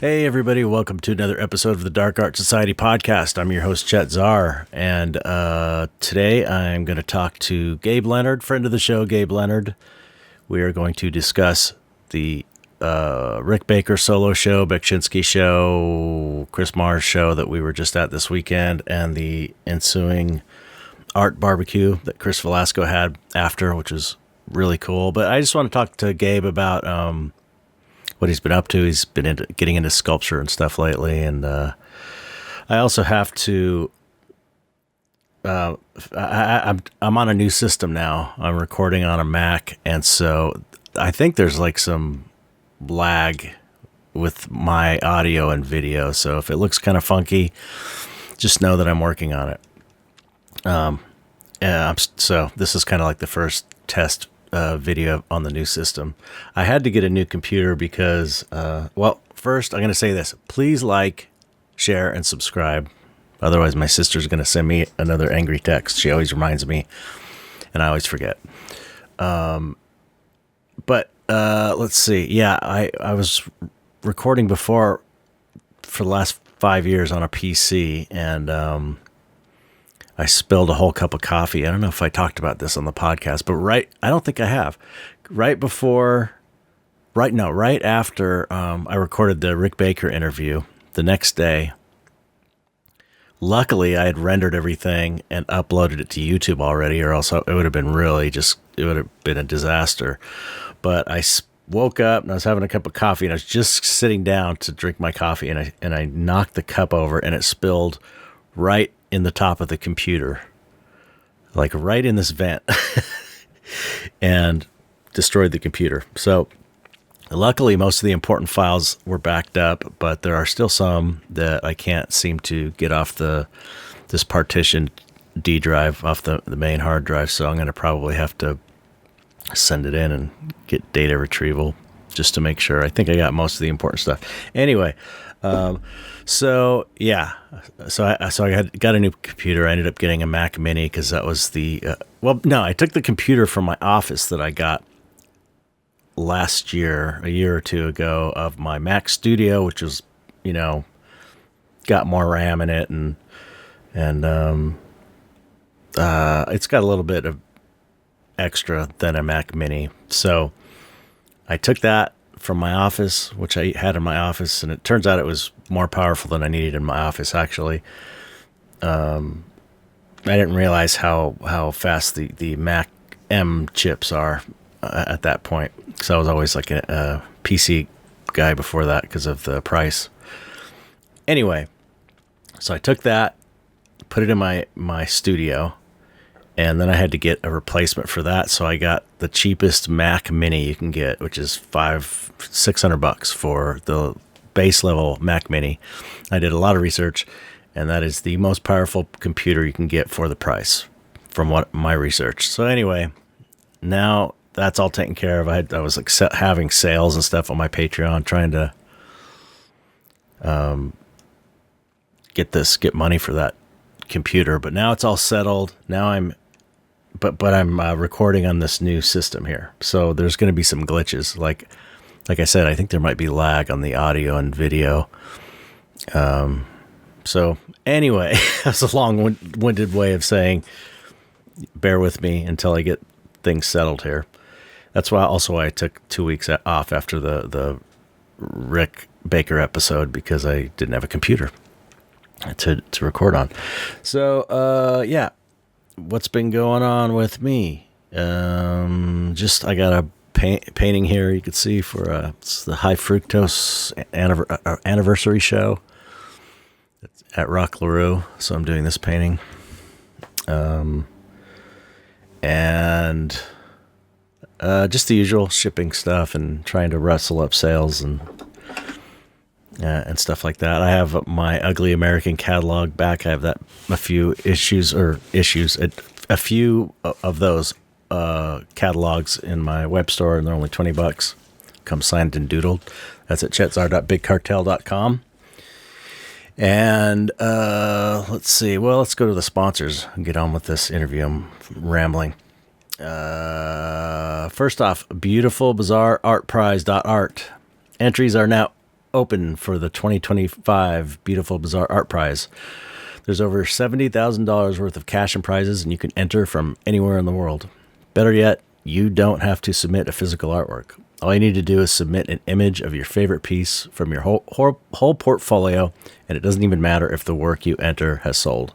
Hey everybody, welcome to another episode of the Dark Art Society podcast. I'm your host, Chet Zar, and today I'm going to talk to Gabe Leonard, friend of the show, Gabe Leonard. We are going to discuss the Rick Baker solo show, Beksinski show, Chris Mars show that we were just at this weekend, and the ensuing art barbecue that Cris Velasco had after, which was really cool. But I just want to talk to Gabe about what he's been up to. He's been getting into sculpture and stuff lately, and I also have to. I'm on a new system now. I'm recording on a Mac, and so I think there's like some lag with my audio and video. So if it looks kind of funky, just know that I'm working on it. So this is kind of like the first test video on the new system. I had to get a new computer because, first I'm going to say this. Please like, share, and subscribe. Otherwise, my sister's going to send me another angry text. She always reminds me, and I always forget. Let's see. Yeah, I was recording before for the last 5 years on a PC, and I spilled a whole cup of coffee. I don't know if I talked about this on the podcast, but I don't think I have. Right after I recorded the Rick Baker interview, the next day, luckily I had rendered everything and uploaded it to YouTube already, or else it would have been a disaster. But I woke up and I was having a cup of coffee, and I was just sitting down to drink my coffee, and I knocked the cup over, and it spilled right in the top of the computer, like right in this vent, and destroyed the computer. So luckily most of the important files were backed up, but there are still some that I can't seem to get off this partitioned D drive off the main hard drive. So I'm going to probably have to send it in and get data retrieval just to make sure. I think I got most of the important stuff. Anyway, so I got a new computer. I ended up getting a Mac Mini because that was I took the computer from my office that I got last year, a year or two ago, of my Mac Studio, which was, got more RAM in it, and it's got a little bit of extra than a Mac Mini. So I took that from my office, which I had in my office, and it turns out it was more powerful than I needed in my office, actually. I didn't realize how fast the Mac M chips are at that point, because I was always like a PC guy before that because of the price. Anyway, so I took that, put it in my studio, and then I had to get a replacement for that. So I got the cheapest Mac Mini you can get, which is $600 for the base level Mac Mini. I did a lot of research, and that is the most powerful computer you can get for the price, from what my research. So anyway, now that's all taken care of. I was like having sales and stuff on my Patreon, trying to get money for that computer. But now it's all settled. Now I'm recording on this new system here, so there's going to be some glitches. Like I said, I think there might be lag on the audio and video. So anyway, that's a long-winded way of saying, bear with me until I get things settled here. That's why I took 2 weeks off after the Rick Baker episode, because I didn't have a computer to record on. So yeah. What's been going on with me? I got a painting here you can see for it's the High Fructose anniversary show at Rock LaRue. So I'm doing this painting, and just the usual shipping stuff and trying to rustle up sales and stuff like that. I have my Ugly American catalog back. I have a few of those catalogs in my web store, and they're only $20. Come signed and doodled. That's at chetzar.bigcartel.com. And let's see. Well, let's go to the sponsors and get on with this interview. I'm rambling. First off, Beautiful Bizarre Art Prize.art. Entries are now open for the 2025 Beautiful Bizarre Art Prize. There's over $70,000 worth of cash and prizes, and you can enter from anywhere in the world. Better yet, you don't have to submit a physical artwork. All you need to do is submit an image of your favorite piece from your whole portfolio, and it doesn't even matter if the work you enter has sold.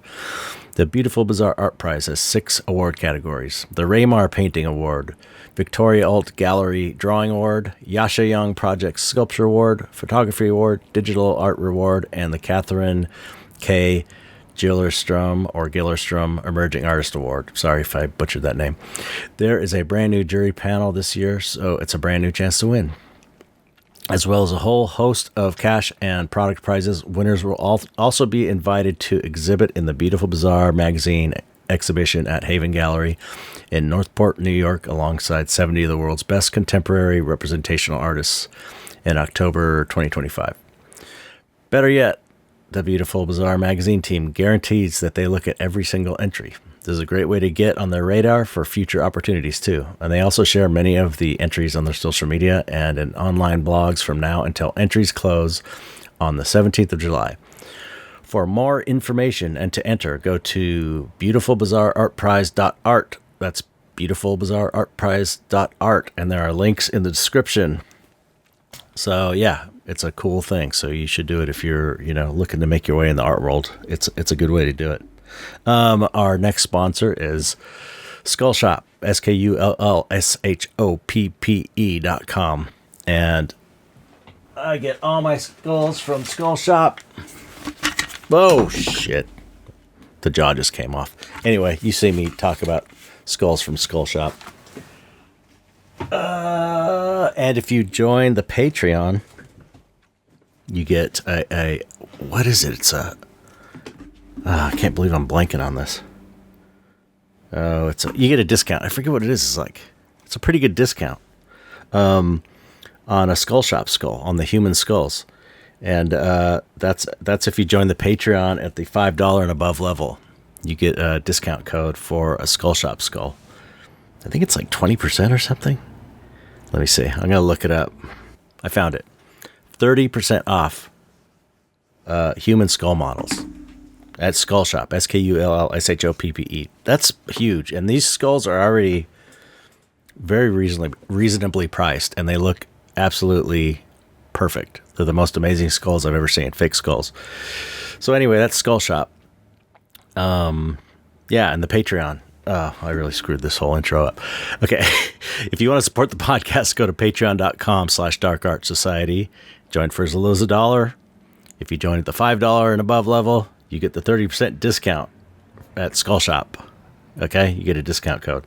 The Beautiful Bizarre Art Prize has 6 award categories: the Raymar Painting Award, Victoria Alt Gallery Drawing Award, Yasha Young Project Sculpture Award, Photography Award, Digital Art Reward, and the Catherine K. Gillerstrom Emerging Artist Award. Sorry if I butchered that name. There is a brand new jury panel this year, so it's a brand new chance to win. As well as a whole host of cash and product prizes, winners will also be invited to exhibit in the Beautiful Bizarre magazine exhibition at Haven Gallery in Northport, New York, alongside 70 of the world's best contemporary representational artists in October 2025. Better yet, the Beautiful Bizarre magazine team guarantees that they look at every single entry. This is a great way to get on their radar for future opportunities too. And they also share many of the entries on their social media and in online blogs from now until entries close on the 17th of July. For more information and to enter, go to beautifulbizarreartprize.art. That's beautifulbizarreartprize.art. And there are links in the description. So yeah, it's a cool thing. So you should do it if you're, looking to make your way in the art world. It's a good way to do it. Our next sponsor is Skull Shop, SkullShoppe.com. And I get all my skulls from Skull Shop. Oh, shit. The jaw just came off. Anyway, you see me talk about skulls from Skull Shop. And if you join the Patreon, you get a what is it? It's I can't believe I'm blanking on this. Oh, you get a discount. I forget what it is. It's a pretty good discount on a Skull Shop skull, on the human skulls. And that's if you join the Patreon at the $5 and above level. You get a discount code for a Skull Shop skull. I think it's like 20% or something. Let me see. I'm going to look it up. I found it. 30% off human skull models at Skull Shop, SkullShoppe. That's huge. And these skulls are already very reasonably priced, and they look absolutely perfect. They're the most amazing skulls I've ever seen, fake skulls. So anyway, that's Skull Shop. And the Patreon. Oh, I really screwed this whole intro up. Okay. If you want to support the podcast, go to patreon.com/darkartsociety. Join for as little as $1. If you join at the $5 and above level, you get the 30% discount at Skull Shop. Okay. You get a discount code.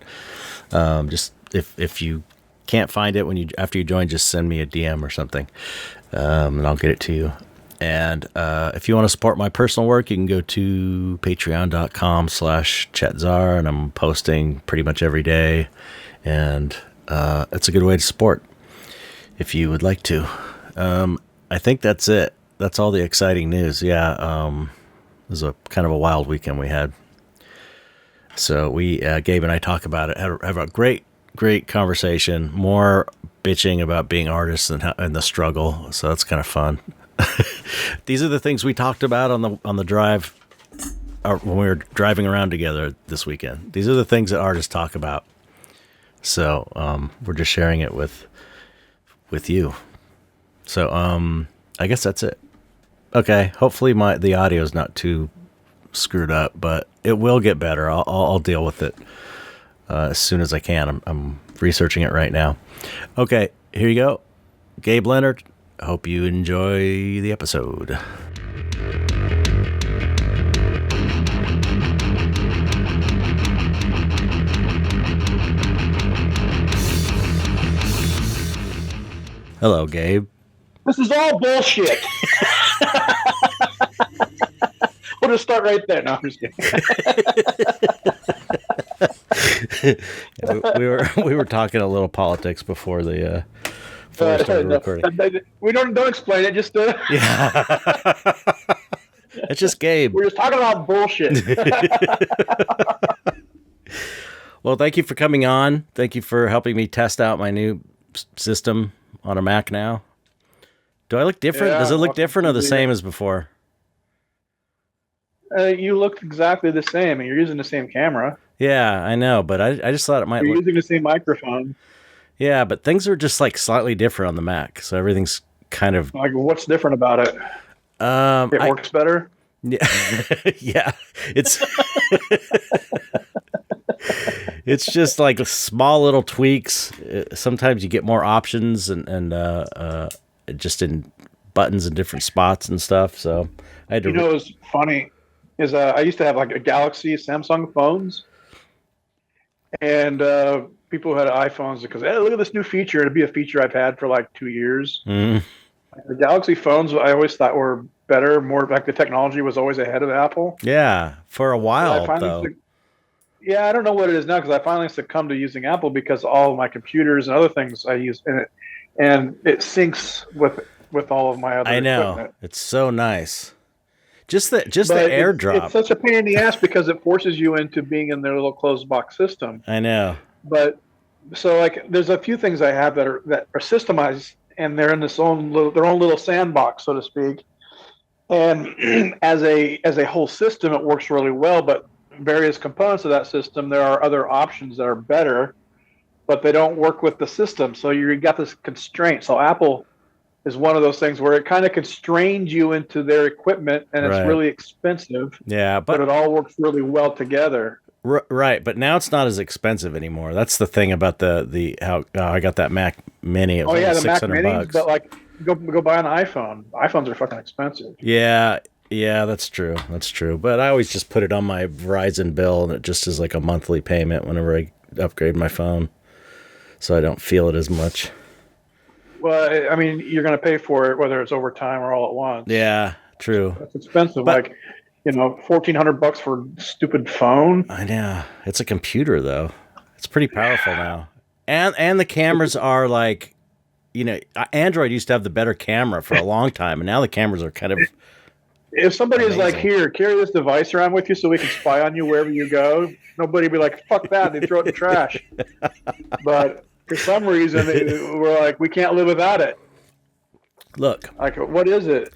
Just if you can't find it after you join, just send me a DM or something. And I'll get it to you. And if you want to support my personal work, you can go to patreon.com/ChetZar, and I'm posting pretty much every day. And it's a good way to support if you would like to. I think that's it. That's all the exciting news. Yeah. It was a kind of a wild weekend we had. So Gabe and I talk about it, have a great conversation, more bitching about being artists and the struggle. So that's kind of fun. These are the things we talked about on the drive when we were driving around together this weekend. These are the things that artists talk about. So we're just sharing it with you. So I guess that's it. Okay, hopefully the audio is not too screwed up, but it will get better. I'll deal with it as soon as I can. I'm researching it right now. Okay, here you go. Gabe Leonard. I hope you enjoy the episode. Hello, Gabe. This is all bullshit. We'll just start right there. No, I'm just kidding. we were talking a little politics before the recording. We don't explain it. Just yeah. It's just Gabe. We're just talking about bullshit. Well, thank you for coming on. Thank you for helping me test out my new system on a Mac now. Do I look different? Yeah, Does it look welcome different or to the the- same as before? You look exactly the same, and you're using the same camera. Yeah, I know, but I just thought it might You're look. using the same microphone. Yeah, but things are just like slightly different on the Mac, so everything's kind of. Like, what's different about it? It I works better. yeah, yeah. It's it's just like small little tweaks. Sometimes you get more options and just in buttons in different spots and stuff. So I had to. You know, what's funny is I used to have like a Galaxy Samsung phones, and people who had iPhones because, hey, look at this new feature. It'd be a feature I've had for like 2 years. Mm, The Galaxy phones I always thought were better, more like the technology was always ahead of Apple. yeah, for a I while finally though. Yeah, I don't know what it is now because I finally succumbed to using Apple because all of my computers and other things I use in it, and it syncs with all of my other I know equipment. it's so nice. Just the But AirDrop. it's such a pain in the ass because it forces you into being in their little closed box system. I know. But so like, there's a few things I have that are systemized, and they're in their own little sandbox, so to speak. And as a whole system, it works really well. But various components of that system, there are other options that are better, but they don't work with the system. So you got this constraint. So Apple is one of those things where it kind of constrains you into their equipment, and it's Right. really expensive, Yeah, but but it all works really well together. right, but now it's not as expensive anymore. That's the thing about the how I got that Mac Mini. It was Oh yeah, only the Mac 600 Minis, bucks. but like go buy an iPhone. iPhones are fucking expensive. Yeah, yeah, that's true. That's true. But I always just put it on my Verizon bill, and it just is like a monthly payment whenever I upgrade my phone, so I don't feel it as much. Well, I mean, you're going to pay for it whether it's over time or all at once. Yeah, true. That's expensive. But- like, $1,400 for a stupid phone. I know. It's a computer though. It's pretty powerful now. And the cameras are like, Android used to have the better camera for a long time, and now the cameras are kind of If somebody is like, Amazing. here, carry this device around with you so we can spy on you wherever you go, nobody would be like, fuck that, they throw it in the trash. But for some reason, we're like, we can't live without it. look. Like, what is it?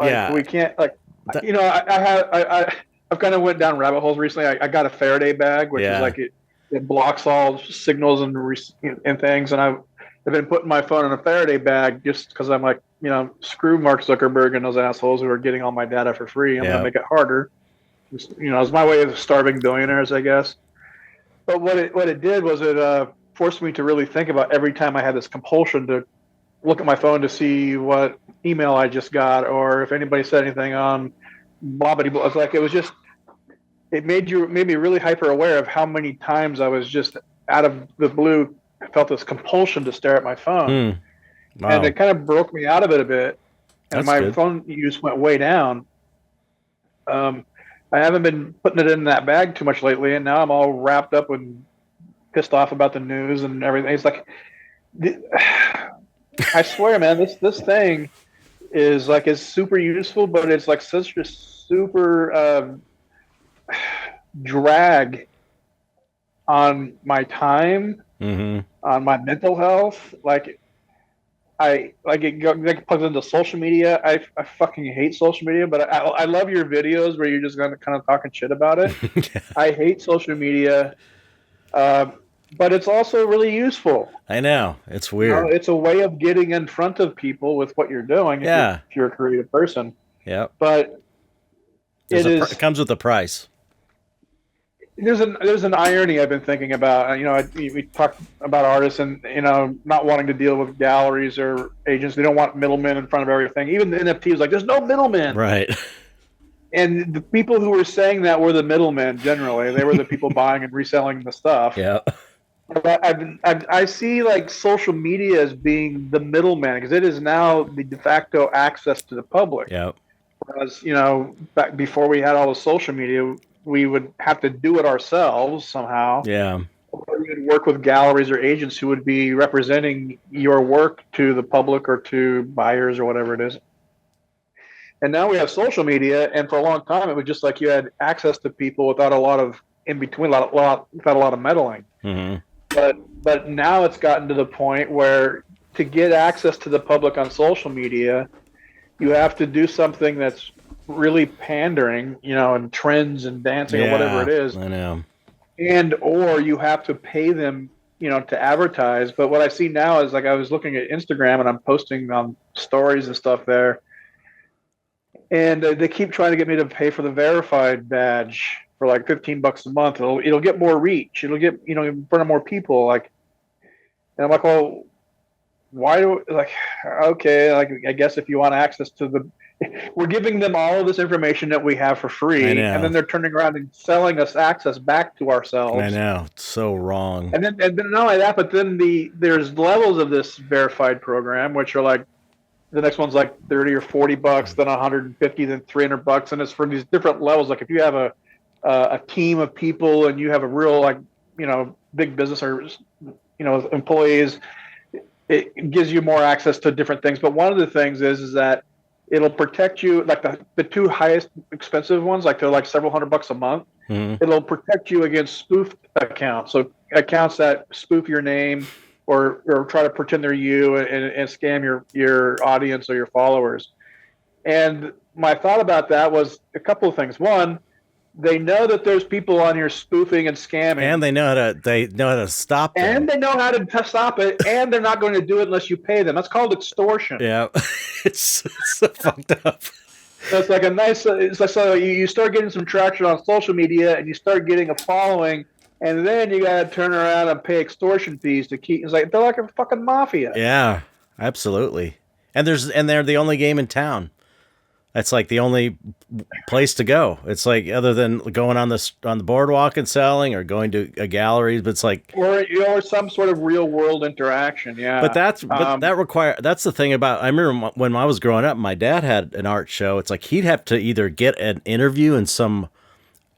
Like, Yeah. we can't, like, That- I've kind of went down rabbit holes recently. I got a Faraday bag, which Yeah. is like, it blocks all signals and things. And I've been putting my phone in a Faraday bag just because I'm like, screw Mark Zuckerberg and those assholes who are getting all my data for free. I'm Yeah. going to make it harder. It's my way of starving billionaires, I guess. But what it did was it forced me to really think about every time I had this compulsion to look at my phone to see what email I just got or if anybody said anything on blah blah blah. It's like it made me really hyper aware of how many times I was just out of the blue felt this compulsion to stare at my phone. Wow. And it kind of broke me out of it a bit, and That's my good. phone use went way down. I haven't been putting it in that bag too much lately, and now I'm all wrapped up and pissed off about the news and everything. It's like, I swear, man, this thing is super useful, but it's like such a super drag on my time, Mm-hmm. on my mental health. Like, it plugs into social media. I fucking hate social media, but I love your videos where you're just kind of talking shit about it. I hate social media, but it's also really useful. I know. It's weird. It's a way of getting in front of people with what you're doing. Yeah. If you're a creative person, Yep. but It comes with a price. there's an irony I've been thinking about. We talked about artists and not wanting to deal with galleries or agents. They don't want middlemen in front of everything. Even the NFTs, like, there's no middlemen. Right. And the people who were saying that were the middlemen. Generally, they were the people buying and reselling the stuff. Yeah. But I see like social media as being the middleman because it is now the de facto access to the public. Yep. Whereas, back before we had all the social media, we would have to do it ourselves somehow. Yeah. Or we would work with galleries or agents who would be representing your work to the public or to buyers or whatever it is. And now we have social media, and for a long time, it was just like you had access to people without a lot of in between, without a lot of meddling. Mm-hmm. But now it's gotten to the point where to get access to the public on social media, you have to do something that's really pandering, and trends and dancing or whatever it is. I know. And or you have to pay them, to advertise. But what I see now is, like, I was looking at Instagram and I'm posting on stories and stuff there, and they keep trying to get me to pay for the verified badge for like $15 a month. It'll get more reach. It'll get in front of more people. Like, and I'm like, well, why do like? Okay, like, I guess if you want access to we're giving them all of this information that we have for free, and then they're turning around and selling us access back to ourselves. I know, it's so wrong. And then not only that, but then there's levels of this verified program, which are like, the next one's like $30 or $40, then $150, then $300, and it's for these different levels. Like, if you have a team of people and you have a real, like, big business or employees, it gives you more access to different things. But one of the things is that it'll protect you, like the two highest expensive ones, like they're like several $100 a month. Mm-hmm. It'll protect you against spoofed accounts. So accounts that spoof your name or try to pretend they're you and scam your audience or your followers. And my thought about that was a couple of things. One, they know that there's people on here spoofing and scamming, and they know how to stop them. And they know how to stop it, and they're not going to do it unless you pay them. That's called extortion. Yeah, it's so fucked up. So it's like it's like, so you start getting some traction on social media, and you start getting a following, and then you got to turn around and pay extortion fees to keep. It's like they're like a fucking mafia. Yeah, absolutely. And they're the only game in town. That's like the only place to go. It's like, other than going on the boardwalk and selling, or going to a gallery, but it's like, or some sort of real world interaction. Yeah. But that's the thing about, I remember when I was growing up, my dad had an art show. It's like he'd have to either get an interview in some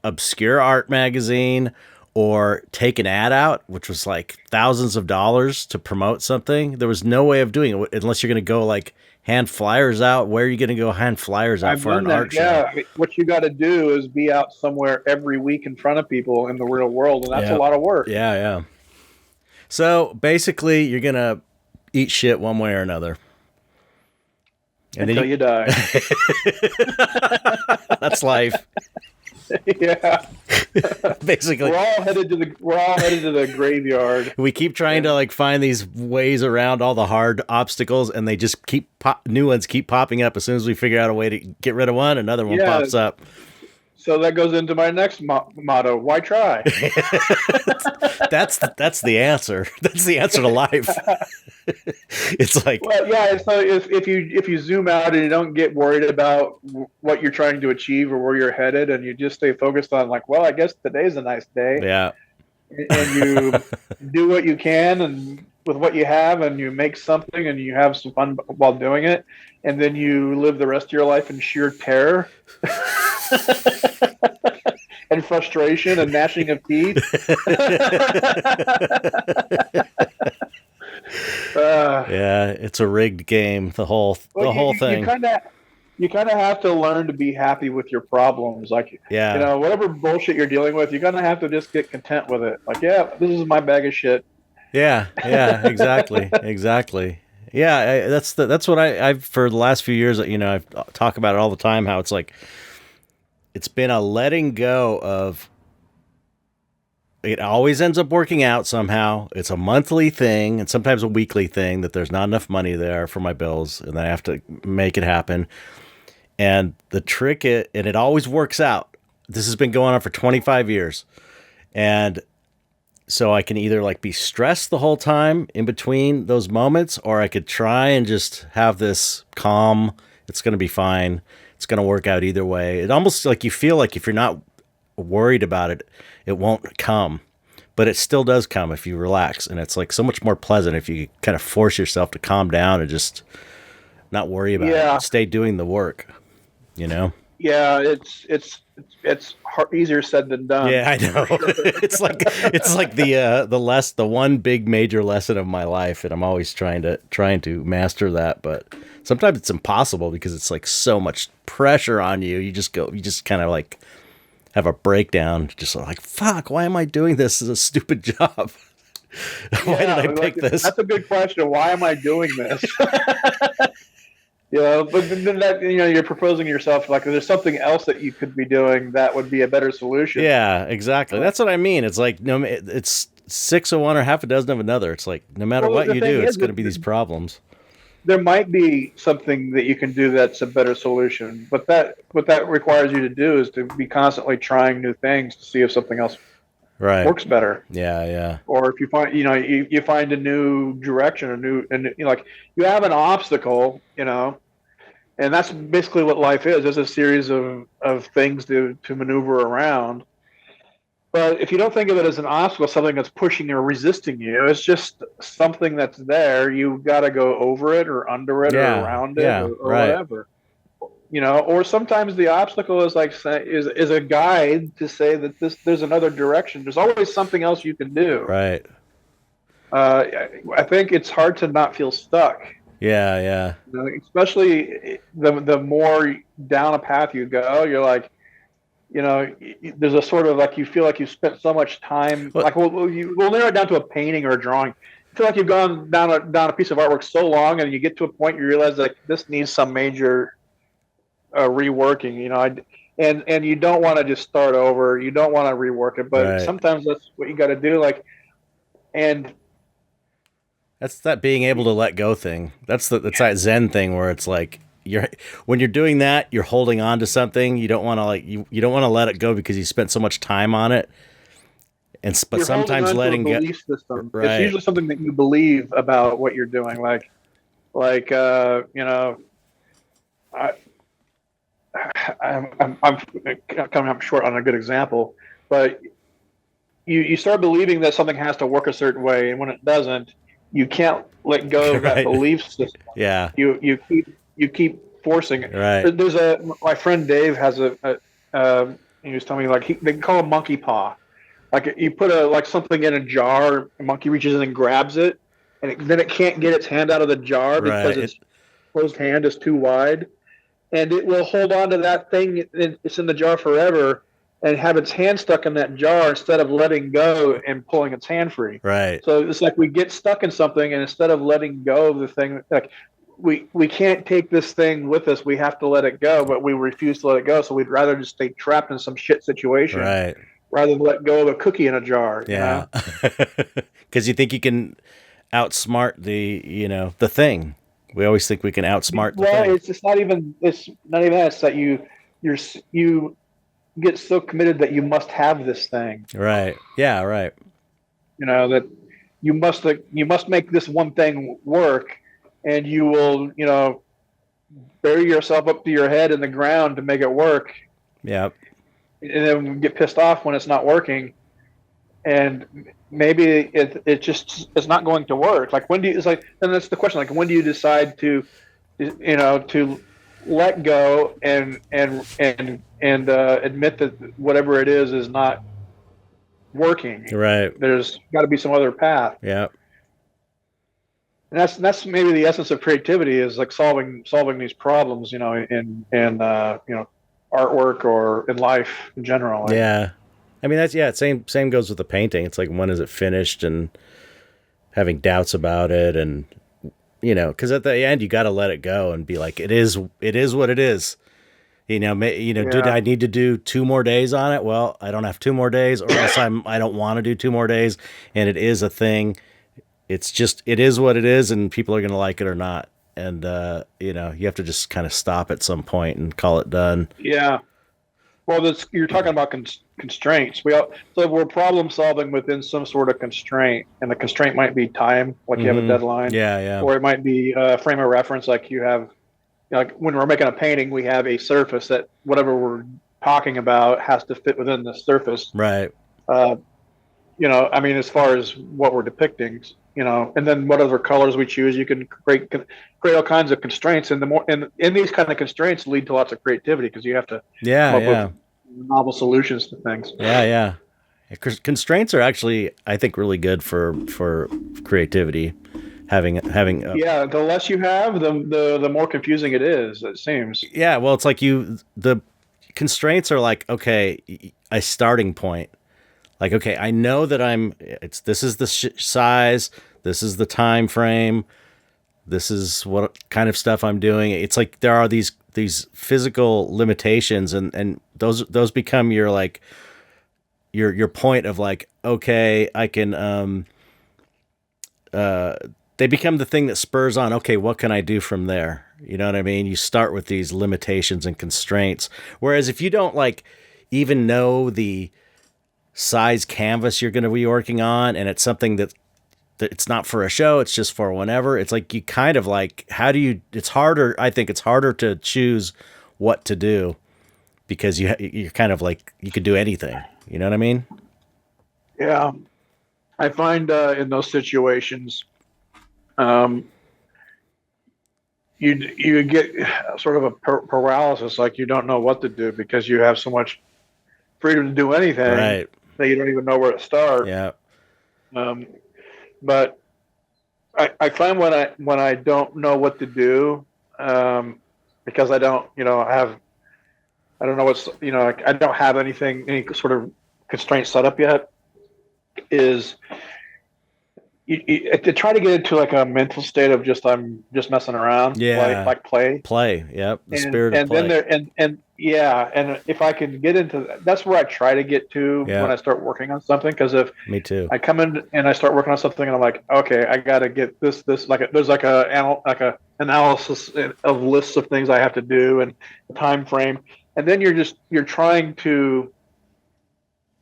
obscure art magazine or take an ad out, which was like thousands of dollars to promote something. There was no way of doing it unless you're going to go like hand flyers out. Where are you going to go hand flyers out for an art show? Yeah, I mean, what you got to do is be out somewhere every week in front of people in the real world, and that's a lot of work. Yeah. So basically, you're going to eat shit one way or another. Until you die. That's life. Yeah. Basically, we're all headed to the graveyard. We keep trying to like find these ways around all the hard obstacles, and they just new ones keep popping up. As soon as we figure out a way to get rid of one, another one pops up. So that goes into my next motto: why try? That's the answer. That's the answer to life. It's like, well, yeah. So if you zoom out and you don't get worried about what you're trying to achieve or where you're headed, and you just stay focused on, like, well, I guess today's a nice day. Yeah. And you do what you can and with what you have, and you make something, and you have some fun while doing it, and then you live the rest of your life in sheer terror. And frustration and gnashing of teeth. Yeah, it's a rigged game. The whole thing. You kind of have to learn to be happy with your problems. Like, whatever bullshit you're dealing with, you're gonna have to just get content with it. Like, yeah, this is my bag of shit. Yeah, exactly. Yeah, that's what I've for the last few years. I talk about it all the time. How it's like, it's been a letting go of. It always ends up working out somehow. It's a monthly thing and sometimes a weekly thing that there's not enough money there for my bills, and then I have to make it happen. And it always works out. This has been going on for 25 years. And so I can either like be stressed the whole time in between those moments, or I could try and just have this calm, it's going to be fine. It's going to work out either way. It almost like you feel like if you're not worried about it, it won't come, but it still does come if you relax. And it's like so much more pleasant if you kind of force yourself to calm down and just not worry about it. Stay doing the work, Yeah, it's easier said than done. Yeah, I know. It's like the one big major lesson of my life, and I'm always trying to master that, but sometimes it's impossible because it's like so much pressure on you. You just kind of like have a breakdown, just like, fuck, why am I doing this? This is a stupid job. Why did I like, pick this? that's a good question. Why am I doing this? But then that, you're proposing to yourself, like, there's something else that you could be doing that would be a better solution. Yeah, exactly. That's what I mean. It's like, no, it's six of one or half a dozen of another. It's like, no matter what you do, it's going to be these problems. There might be something that you can do that's a better solution, but what that requires you to do is to be constantly trying new things to see if something else works better. Yeah. Or if you find, you find a new direction, and like, you have an obstacle, and that's basically what life is. There's a series of things to maneuver around. But if you don't think of it as an obstacle, something that's pushing or resisting you, it's just something that's there. You've got to go over it or under it or around it or whatever. Or sometimes the obstacle is like is a guide to say that there's another direction. There's always something else you can do. Right. I think it's hard to not feel stuck. Yeah. Especially the more down a path you go, you're like, there's a sort of like, you feel like you've spent so much time. Like, we'll narrow it down to a painting or a drawing. I feel like you've gone down a piece of artwork so long, and you get to a point you realize like this needs some major reworking. And you don't want to just start over. You don't want to rework it, but sometimes that's what you got to do. Like, and that's that being able to let go thing. That's that Zen thing where it's like, when you're doing that, you're holding on to something. You don't want to you don't want to let it go because you spent so much time on it. But you're sometimes letting go. System. Right. It's usually something that you believe about what you're doing. I'm coming up short on a good example, but you start believing that something has to work a certain way, and when it doesn't, you can't let go of that belief system. Yeah. You keep forcing it. Right. My friend Dave has he was telling me, like, they call it monkey paw. Like, you put something in a jar, a monkey reaches in and grabs it, and then it can't get its hand out of the jar because its closed hand is too wide, and it will hold on to that thing. It's in the jar forever, and have its hand stuck in that jar instead of letting go and pulling its hand free. Right. So it's like we get stuck in something, and instead of letting go of the thing, like, we can't take this thing with us. We have to let it go, but we refuse to let it go. So we'd rather just stay trapped in some shit situation, rather than let go of a cookie in a jar. Yeah, because you think you can outsmart the thing. We always think we can outsmart the thing. It's not even that. It's that you get so committed that you must have this thing. Right. Yeah. Right. That you must make this one thing work. And you will, bury yourself up to your head in the ground to make it work. Yeah. And then get pissed off when it's not working. And maybe it's not going to work. Like, and that's the question. Like, when do you decide to let go and admit that whatever it is not working? Right. There's got to be some other path. Yeah. And that's maybe the essence of creativity, is like solving these problems, in artwork or in life in general. Yeah, I mean same goes with the painting. It's like, when is it finished, and having doubts about it, and because at the end you got to let it go and be like, it is what it is. Did I need to do 2 more days on it? Well, I don't have 2 more days, or else I don't want to do 2 more days, and it is a thing. It is what it is, and people are going to like it or not. And, you have to just kind of stop at some point and call it done. Yeah. Well, you're talking about constraints. So we're problem solving within some sort of constraint, and the constraint might be time, like you have a deadline. Yeah. Or it might be a frame of reference, like you have, like when we're making a painting, we have a surface that whatever we're talking about has to fit within the surface. Right. As far as what we're depicting, and then what other colors we choose, you can create all kinds of constraints, and and these kind of constraints lead to lots of creativity, because you have to come up with novel solutions to things. Yeah. Constraints are actually, I think, really good for creativity. Having the less you have, the more confusing it is, it seems. Yeah, well, it's like the constraints are like, okay, a starting point. Like, okay, I know that this is the size, this is the time frame, this is what kind of stuff I'm doing. It's like there are these physical limitations, and those become your like your point of like, okay, I can they become the thing that spurs on, okay, what can I do from there? You know what I mean? You start with these limitations and constraints. Whereas if you don't like even know the size canvas you're going to be working on, and it's something that it's not for a show, it's just for whenever, it's like you kind of like, it's harder. I think it's harder to choose what to do because you're kind of like, you could do anything. You know what I mean? Yeah. I find in those situations, you get sort of a paralysis, like you don't know what to do because you have so much freedom to do anything, right, that you don't even know where to start. Yeah. But I find when I don't know what to do, because I don't, I don't know what's, I don't have any sort of constraint set up yet, is to try to get into like a mental state of I'm just messing around, like play. Yep. The spirit of play. And if I can get into that's where I try to get to when I start working on something. Because if me too, I come in and I start working on something and I'm like, okay, I got to get this there's like a analysis of lists of things I have to do and a time frame, and then you're trying to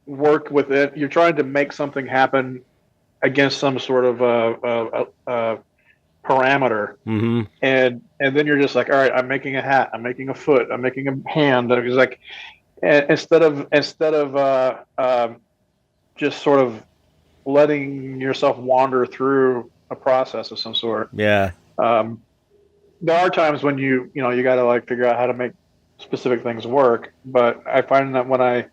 work with it. You're trying to make something happen against some sort of parameter, mm-hmm. and then you're just like, all right, I'm making a hat, I'm making a foot, I'm making a hand. It's like, instead of just sort of letting yourself wander through a process of some sort. Yeah. There are times when you got to like figure out how to make specific things work, but I find that when I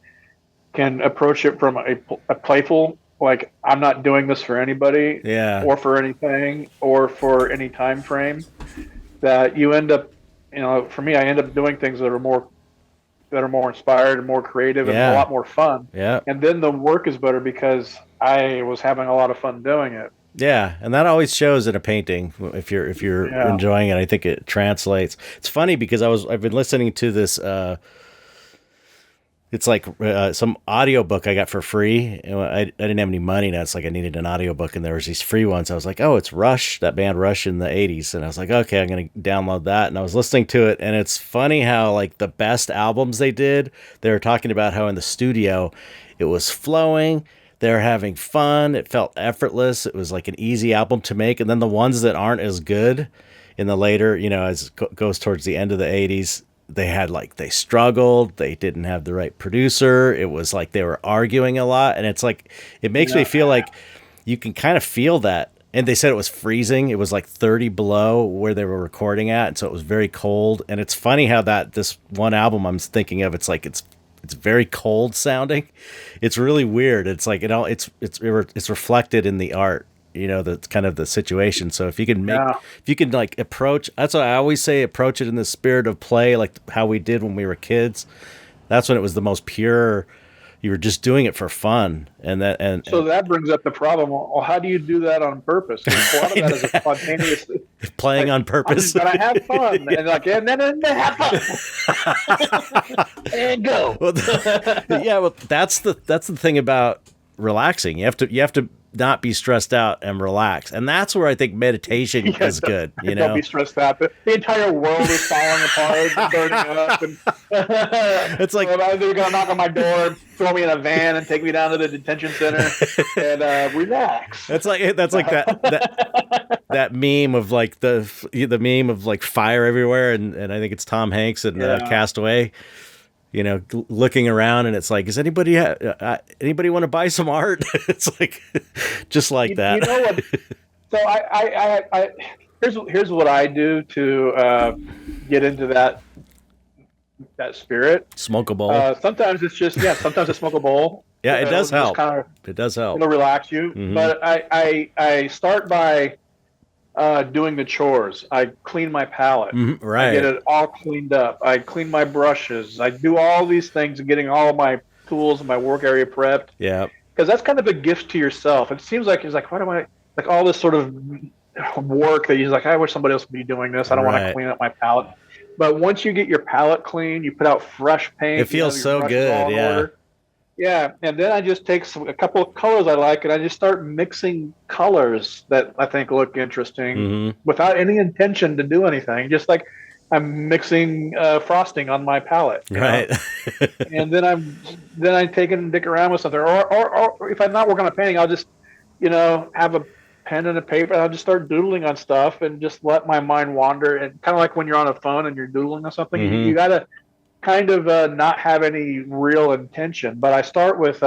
can approach it from a playful, like, I'm not doing this for anybody, or for anything, or for any time frame, that you end up, for me, I end up doing things that are more inspired and more creative and a lot more fun. Yeah. And then the work is better because I was having a lot of fun doing it. Yeah, and that always shows in a painting if you're enjoying it. I think it translates. It's funny because I've been listening to this. It's like some audiobook I got for free. I didn't have any money, and it's like I needed an audiobook, and there was these free ones. I was like, oh, it's Rush, that band Rush in the 80s. And I was like, okay, I'm going to download that. And I was listening to it, and it's funny how like the best albums they did, they were talking about how in the studio it was flowing, they're having fun, it felt effortless, it was like an easy album to make. And then the ones that aren't as good in the later, as it goes towards the end of the 80s, they struggled, they didn't have the right producer, it was like they were arguing a lot, and it's like, it makes me feel like you can kind of feel that. And they said it was freezing, it was like 30 below where they were recording at, and so it was very cold. And it's funny how this one album I'm thinking of, it's like it's very cold sounding. It's really weird. It's like it's reflected in the art, the kind of the situation. So if you can like approach, that's what I always say, approach it in the spirit of play, like how we did when we were kids. That's when it was the most pure. You were just doing it for fun, so that brings up the problem. Well, how do you do that on purpose? A lot of that is a spontaneous playing on purpose. But I have fun, and then have fun, and go. Well, that's the thing about relaxing. You have to not be stressed out and relax, and that's where I think meditation is good. Don't be stressed out. The entire world is falling apart, and burning up, and it's like they're gonna knock on my door, throw me in a van, and take me down to the detention center and relax. That's like that meme of like the meme of like fire everywhere, and I think it's Tom Hanks and Castaway. Looking around, and it's like, does anybody want to buy some art? It's like, just like that. You know what? So I here's what I do to get into that spirit. Smoke a bowl. Sometimes it's just sometimes I smoke a bowl. Yeah, it does help. It does help. It'll relax you. Mm-hmm. But I start by doing the chores. I clean my palette. Mm-hmm, right. I get it all cleaned up. I clean my brushes. I do all these things, getting all of my tools and my work area prepped. Yeah. because that's kind of a gift to yourself. It seems like it's like, why do I like all this sort of work that you're like, I wish somebody else would be doing this. I don't want to clean up my palette. But once you get your palette clean, you put out fresh paint. It feels so good. Yeah. Order. Yeah. And then I just take a couple of colors I like, and I just start mixing colors that I think look interesting without any intention to do anything. Just like I'm mixing frosting on my palette. Right. And then I take it and dick around with something. Or if I'm not working on a painting, I'll just, have a pen and a paper, and I'll just start doodling on stuff and just let my mind wander. And kind of like when you're on a phone and you're doodling on something, you got to kind of not have any real intention. But I start with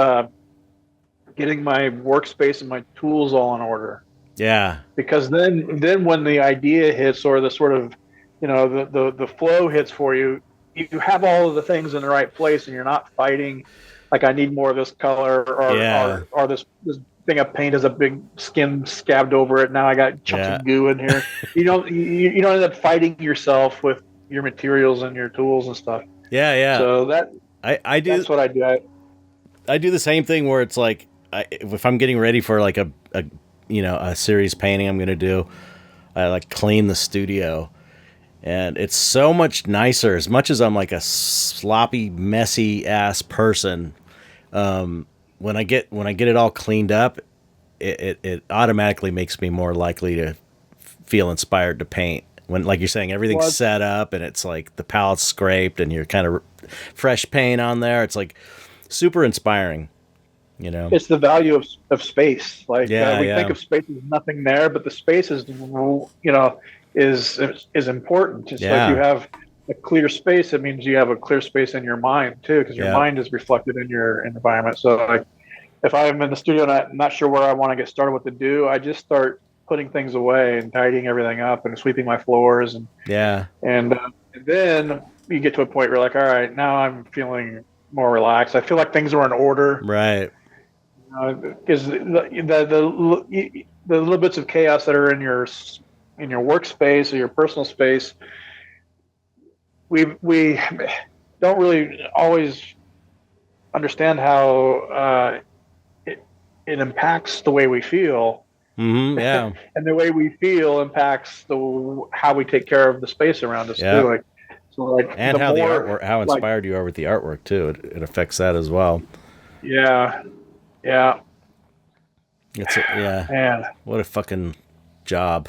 getting my workspace and my tools all in order. Yeah. Because then when the idea hits, or the sort of, the flow hits for you, you have all of the things in the right place, and you're not fighting like, I need more of this color, or this thing of paint has a big skin scabbed over it. Now I got chunks of goo in here. You don't end up fighting yourself with your materials and your tools and stuff. Yeah. So that's what I do. I do the same thing where it's like, if I'm getting ready for like a series painting I'm going to do, I like clean the studio. And it's so much nicer, as much as I'm like a sloppy, messy ass person. When I get it all cleaned up, it automatically makes me more likely to feel inspired to paint. When, like you're saying, everything's set up and it's like the palette's scraped and you're kind of fresh paint on there. It's like super inspiring. It's the value of space. Like we think of space as nothing there, but the space is is important. Just like you have a clear space, it means you have a clear space in your mind too, because your mind is reflected in your environment. So like, if I'm in the studio and I'm not sure where I want to get started, what to do, I just start putting things away and tidying everything up and sweeping my floors and then you get to a point where you're like, all right, now I'm feeling more relaxed. I feel like things are in order. Right. Because the little bits of chaos that are in your workspace or your personal space, we don't really always understand how it impacts the way we feel. Yeah. And the way we feel impacts how we take care of the space around us too. And how the artwork, how inspired you are with the artwork too. It affects that as well. Yeah. Man, what a fucking job.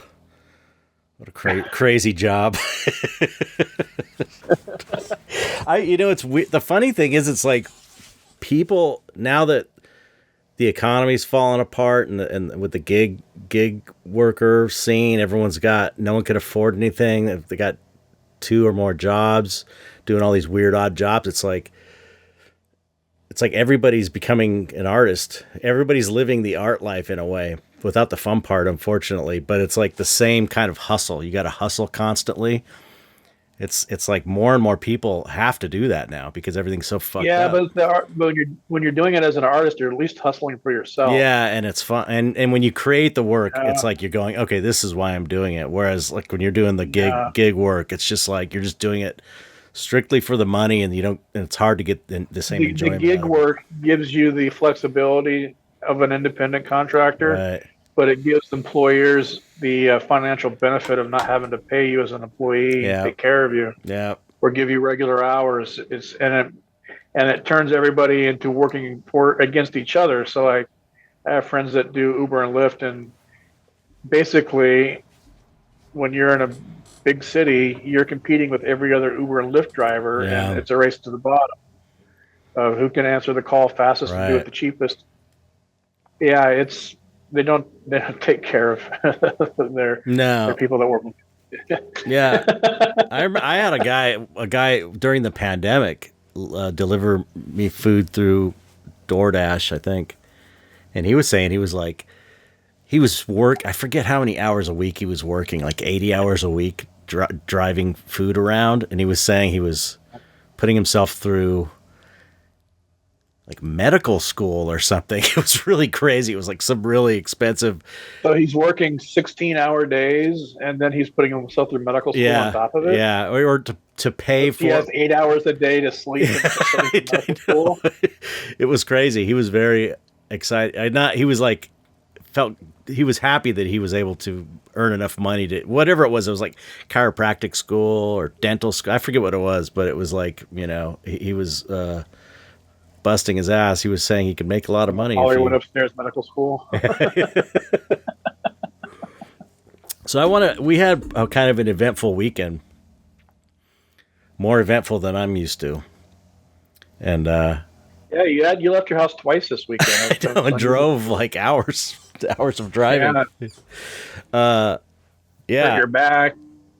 What a crazy job. It's weird. The funny thing is, it's like people, now that the economy's falling apart and with the gig worker scene, no one can afford anything. They got 2 or more jobs, doing all these weird odd jobs. It's like everybody's becoming an artist. Everybody's living the art life in a way, without the fun part, unfortunately. But it's like the same kind of hustle. You got to hustle constantly. It's like more and more people have to do that now because everything's so fucked up. But when you're doing it as an artist, you're at least hustling for yourself. Yeah, and it's fun. And when you create the work, it's like you're going, okay, this is why I'm doing it. Whereas like when you're doing the gig work, it's just like you're just doing it strictly for the money, and it's hard to get the same enjoyment. The gig work gives you the flexibility of an independent contractor. Right. But it gives employers the financial benefit of not having to pay you as an employee, take care of you, or give you regular hours. And it turns everybody into working against each other. So I have friends that do Uber and Lyft, and basically, when you're in a big city, you're competing with every other Uber and Lyft driver, and it's a race to the bottom of who can answer the call fastest and do it the cheapest. Yeah, they don't take care of their people that work. Yeah, I had a guy during the pandemic deliver me food through DoorDash, I think, and he was saying I forget how many hours a week he was working, like 80 hours a week driving food around, and he was saying he was putting himself through like medical school or something. It was really crazy. It was like some really expensive. So he's working 16-hour days, and then he's putting himself through medical school on top of it. Yeah, or to pay for. He has 8 hours a day to sleep. It was crazy. He was very excited. Not he was like felt he was happy that he was able to earn enough money to whatever it was. It was like chiropractic school or dental school. I forget what it was, but it was like he was busting his ass. He was saying he could make a lot of money. Hollywood upstairs medical school. So we had a kind of an eventful weekend, more eventful than I'm used to. And yeah, you left your house twice this weekend. I know, and drove like hours of driving. Yeah. Hurt your back.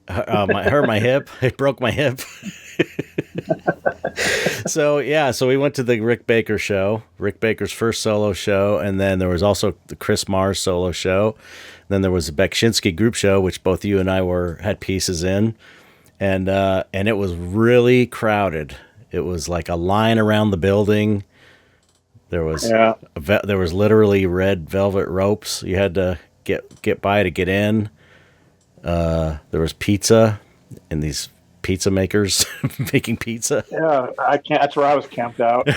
Hurt my hip. It broke my hip. So we went to the Rick Baker show, Rick Baker's first solo show, and then there was also the Chris Mars solo show. Then there was the Beksinski group show, which both you and I had pieces in, and it was really crowded. It was like a line around the building. There was there was literally red velvet ropes you had to get by to get in. There was pizza and these pizza makers making pizza. Yeah, I can't. That's where I was camped out.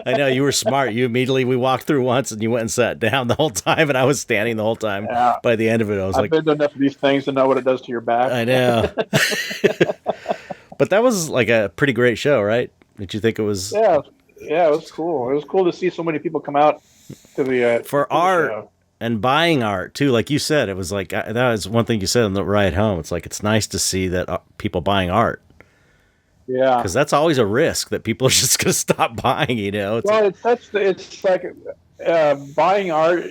I know, you were smart. We walked through once and you went and sat down the whole time, and I was standing the whole time. Yeah. By the end of it, I've been to enough of these things to know what it does to your back. I know. But that was like a pretty great show, right? Did you think it was? Yeah, it was cool. It was cool to see so many people come out to the for art show. And buying art too. Like you said, it was like that was one thing you said on the ride home. It's like it's nice to see that people buying art. Yeah, because that's always a risk that people are just going to stop buying. It's like buying art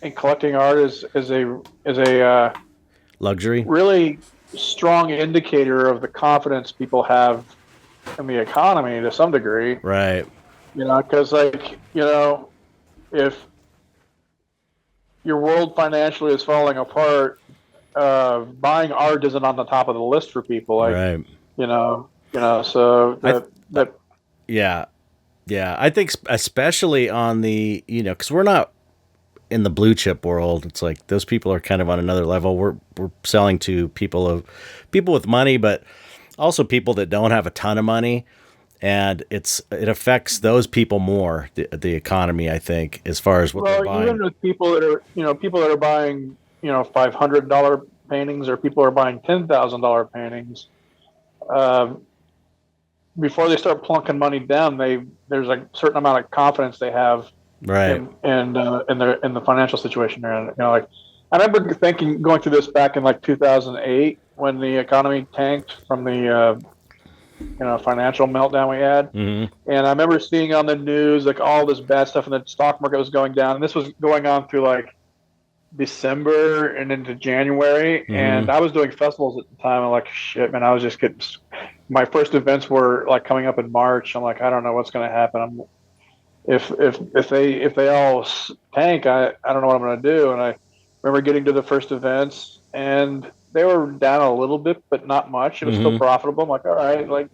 and collecting art is a luxury. Really strong indicator of the confidence people have in the economy to some degree. Right. Because if your world financially is falling apart, buying art isn't on the top of the list for people. Right. So yeah. I think especially on the, because we're not in the blue chip world. It's like those people are kind of on another level. We're selling to people with money, but also people that don't have a ton of money. And it affects those people more, the economy, I think, as far as what they're buying. Even with people that are buying, $500 paintings, or people are buying $10,000 paintings, before they start plunking money down, there's a certain amount of confidence they have, right, in the financial situation they're in. I remember going through this back in like 2008 when the economy tanked from the financial meltdown we had. Mm-hmm. And I remember seeing on the news like all this bad stuff, and the stock market was going down, and this was going on through like December and into January. Mm-hmm. And I was doing festivals at the time. I'm like, shit, man, I was just getting, my first events were like coming up in March. I'm like, I don't know what's going to happen. If they all tank, I don't know what I'm going to do. And I remember getting to the first events, and they were down a little bit, but not much. It was still profitable. I'm like, all right.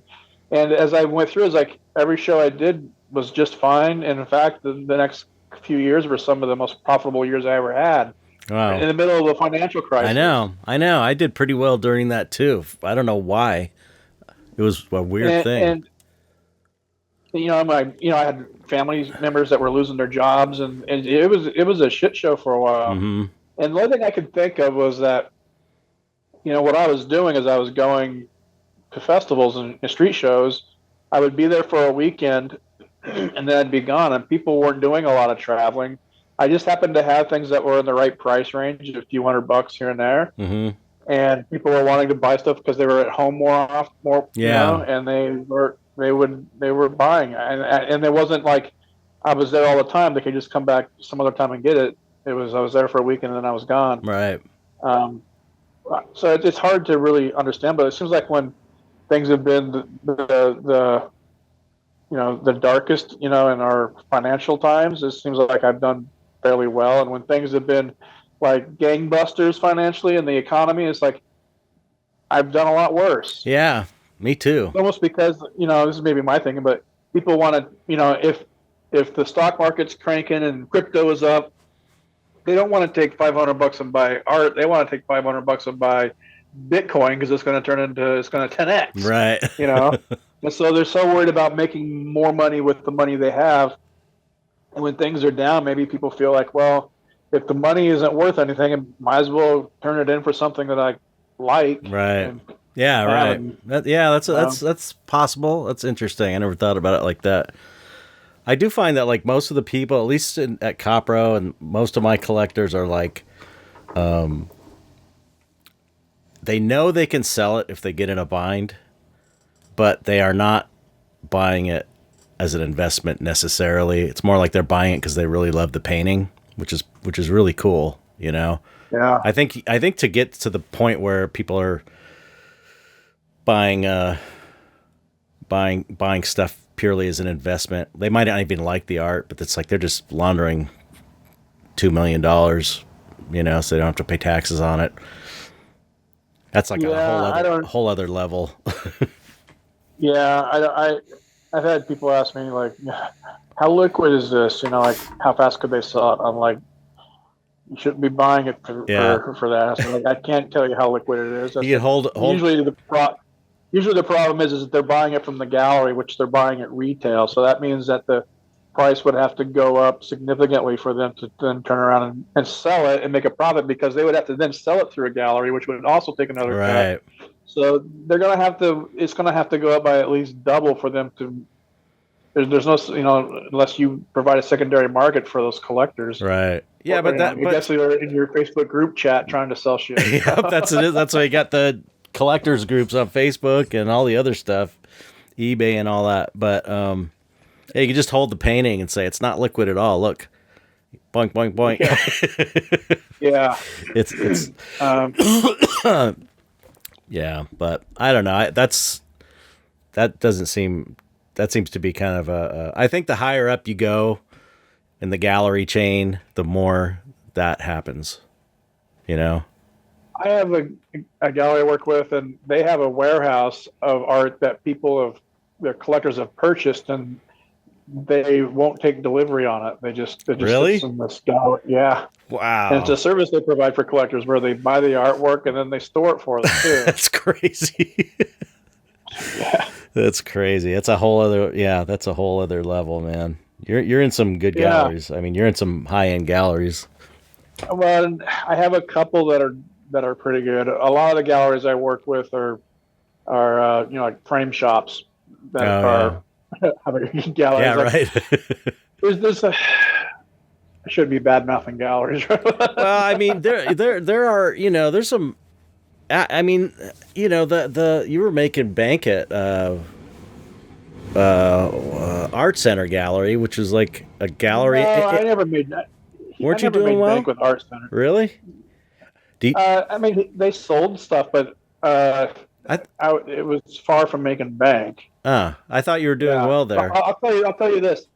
And as I went through, it's like every show I did was just fine. And in fact, the next few years were some of the most profitable years I ever had. Wow. In the middle of the financial crisis. I know. I did pretty well during that too. I don't know why. It was a weird thing. And I had family members that were losing their jobs, and it was a shit show for a while. Mm-hmm. And the only thing I could think of was that, what I was doing is I was going to festivals and street shows. I would be there for a weekend, and then I'd be gone, and people weren't doing a lot of traveling. I just happened to have things that were in the right price range, a few $100 here and there. Mm-hmm. And people were wanting to buy stuff because they were at home more, and they were buying. And it wasn't like I was there all the time. They could just come back some other time and get it. I was there for a weekend and then I was gone. Right. So it's hard to really understand, but it seems like when things have been the darkest, in our financial times, it seems like I've done fairly well. And when things have been like gangbusters financially in the economy, it's like I've done a lot worse. Yeah, me too. It's almost because, this is maybe my thing, but people want to, if the stock market's cranking and crypto is up, they don't want to take $500 and buy art. They want to take $500 and buy Bitcoin because it's going to 10x. Right. And so they're so worried about making more money with the money they have. And when things are down, maybe people feel like, well, if the money isn't worth anything, I might as well turn it in for something that I like Right. and Yeah. have. Right. And That's possible. That's interesting. I never thought about it like that. I do find that like most of the people, at least at Copro, and most of my collectors are like, they know they can sell it if they get in a bind, but they are not buying it as an investment necessarily. It's more like they're buying it because they really love the painting, which is really cool. You know, yeah, I think to get to the point where people are buying buying stuff purely as an investment, they might not even like the art, but it's like they're just laundering $2 million, you know, so they don't have to pay taxes on it. That's like a whole other level. yeah, I've had people ask me like, how liquid is this? You know, like how fast could they sell it? I'm like, you shouldn't be buying it for that. So like, I can't tell you how liquid it is. You can hold. Usually the problem is that they're buying it from the gallery, which they're buying at retail. So that means that the price would have to go up significantly for them to then turn around and sell it and make a profit, because they would have to then sell it through a gallery, which would also take another cut. So they're going to have to, it's going to have to go up by at least double for them to, there's no, you know, unless you provide a secondary market for those collectors. Right. Yeah, but I guess they're in your Facebook group chat trying to sell shit. Yep, that's it. That's why you got the collectors groups on Facebook and all the other stuff, eBay and all that. But yeah, you can just hold the painting and say it's not liquid at all. Look, boink, boink, boink. Yeah. It's yeah, but I don't know. That seems to be kind of I think the higher up you go in the gallery chain, the more that happens, you know? I have a gallery I work with, and they have a warehouse of art that their collectors have purchased, and they won't take delivery on it. It just really sits in this gallery. Yeah. Wow. And it's a service they provide for collectors where they buy the artwork and then they store it for them too. That's crazy. Yeah. That's crazy. That's a whole other level, man. You're in some good galleries. I mean, you're in some high-end galleries. Well, I have a couple that are pretty good. A lot of the galleries I work with are you know, like frame shops that are galleries. Yeah, right. There's I should be bad mouthing galleries. Well, I mean, there are, you know, there's some. I mean, you know, the you were making bank at Art Center Gallery, which is like a gallery. No, I never made that. Weren't you doing well? Bank with Art Center. Really? I mean, they sold stuff, but it was far from making bank. I thought you were doing well there. I'll tell you this.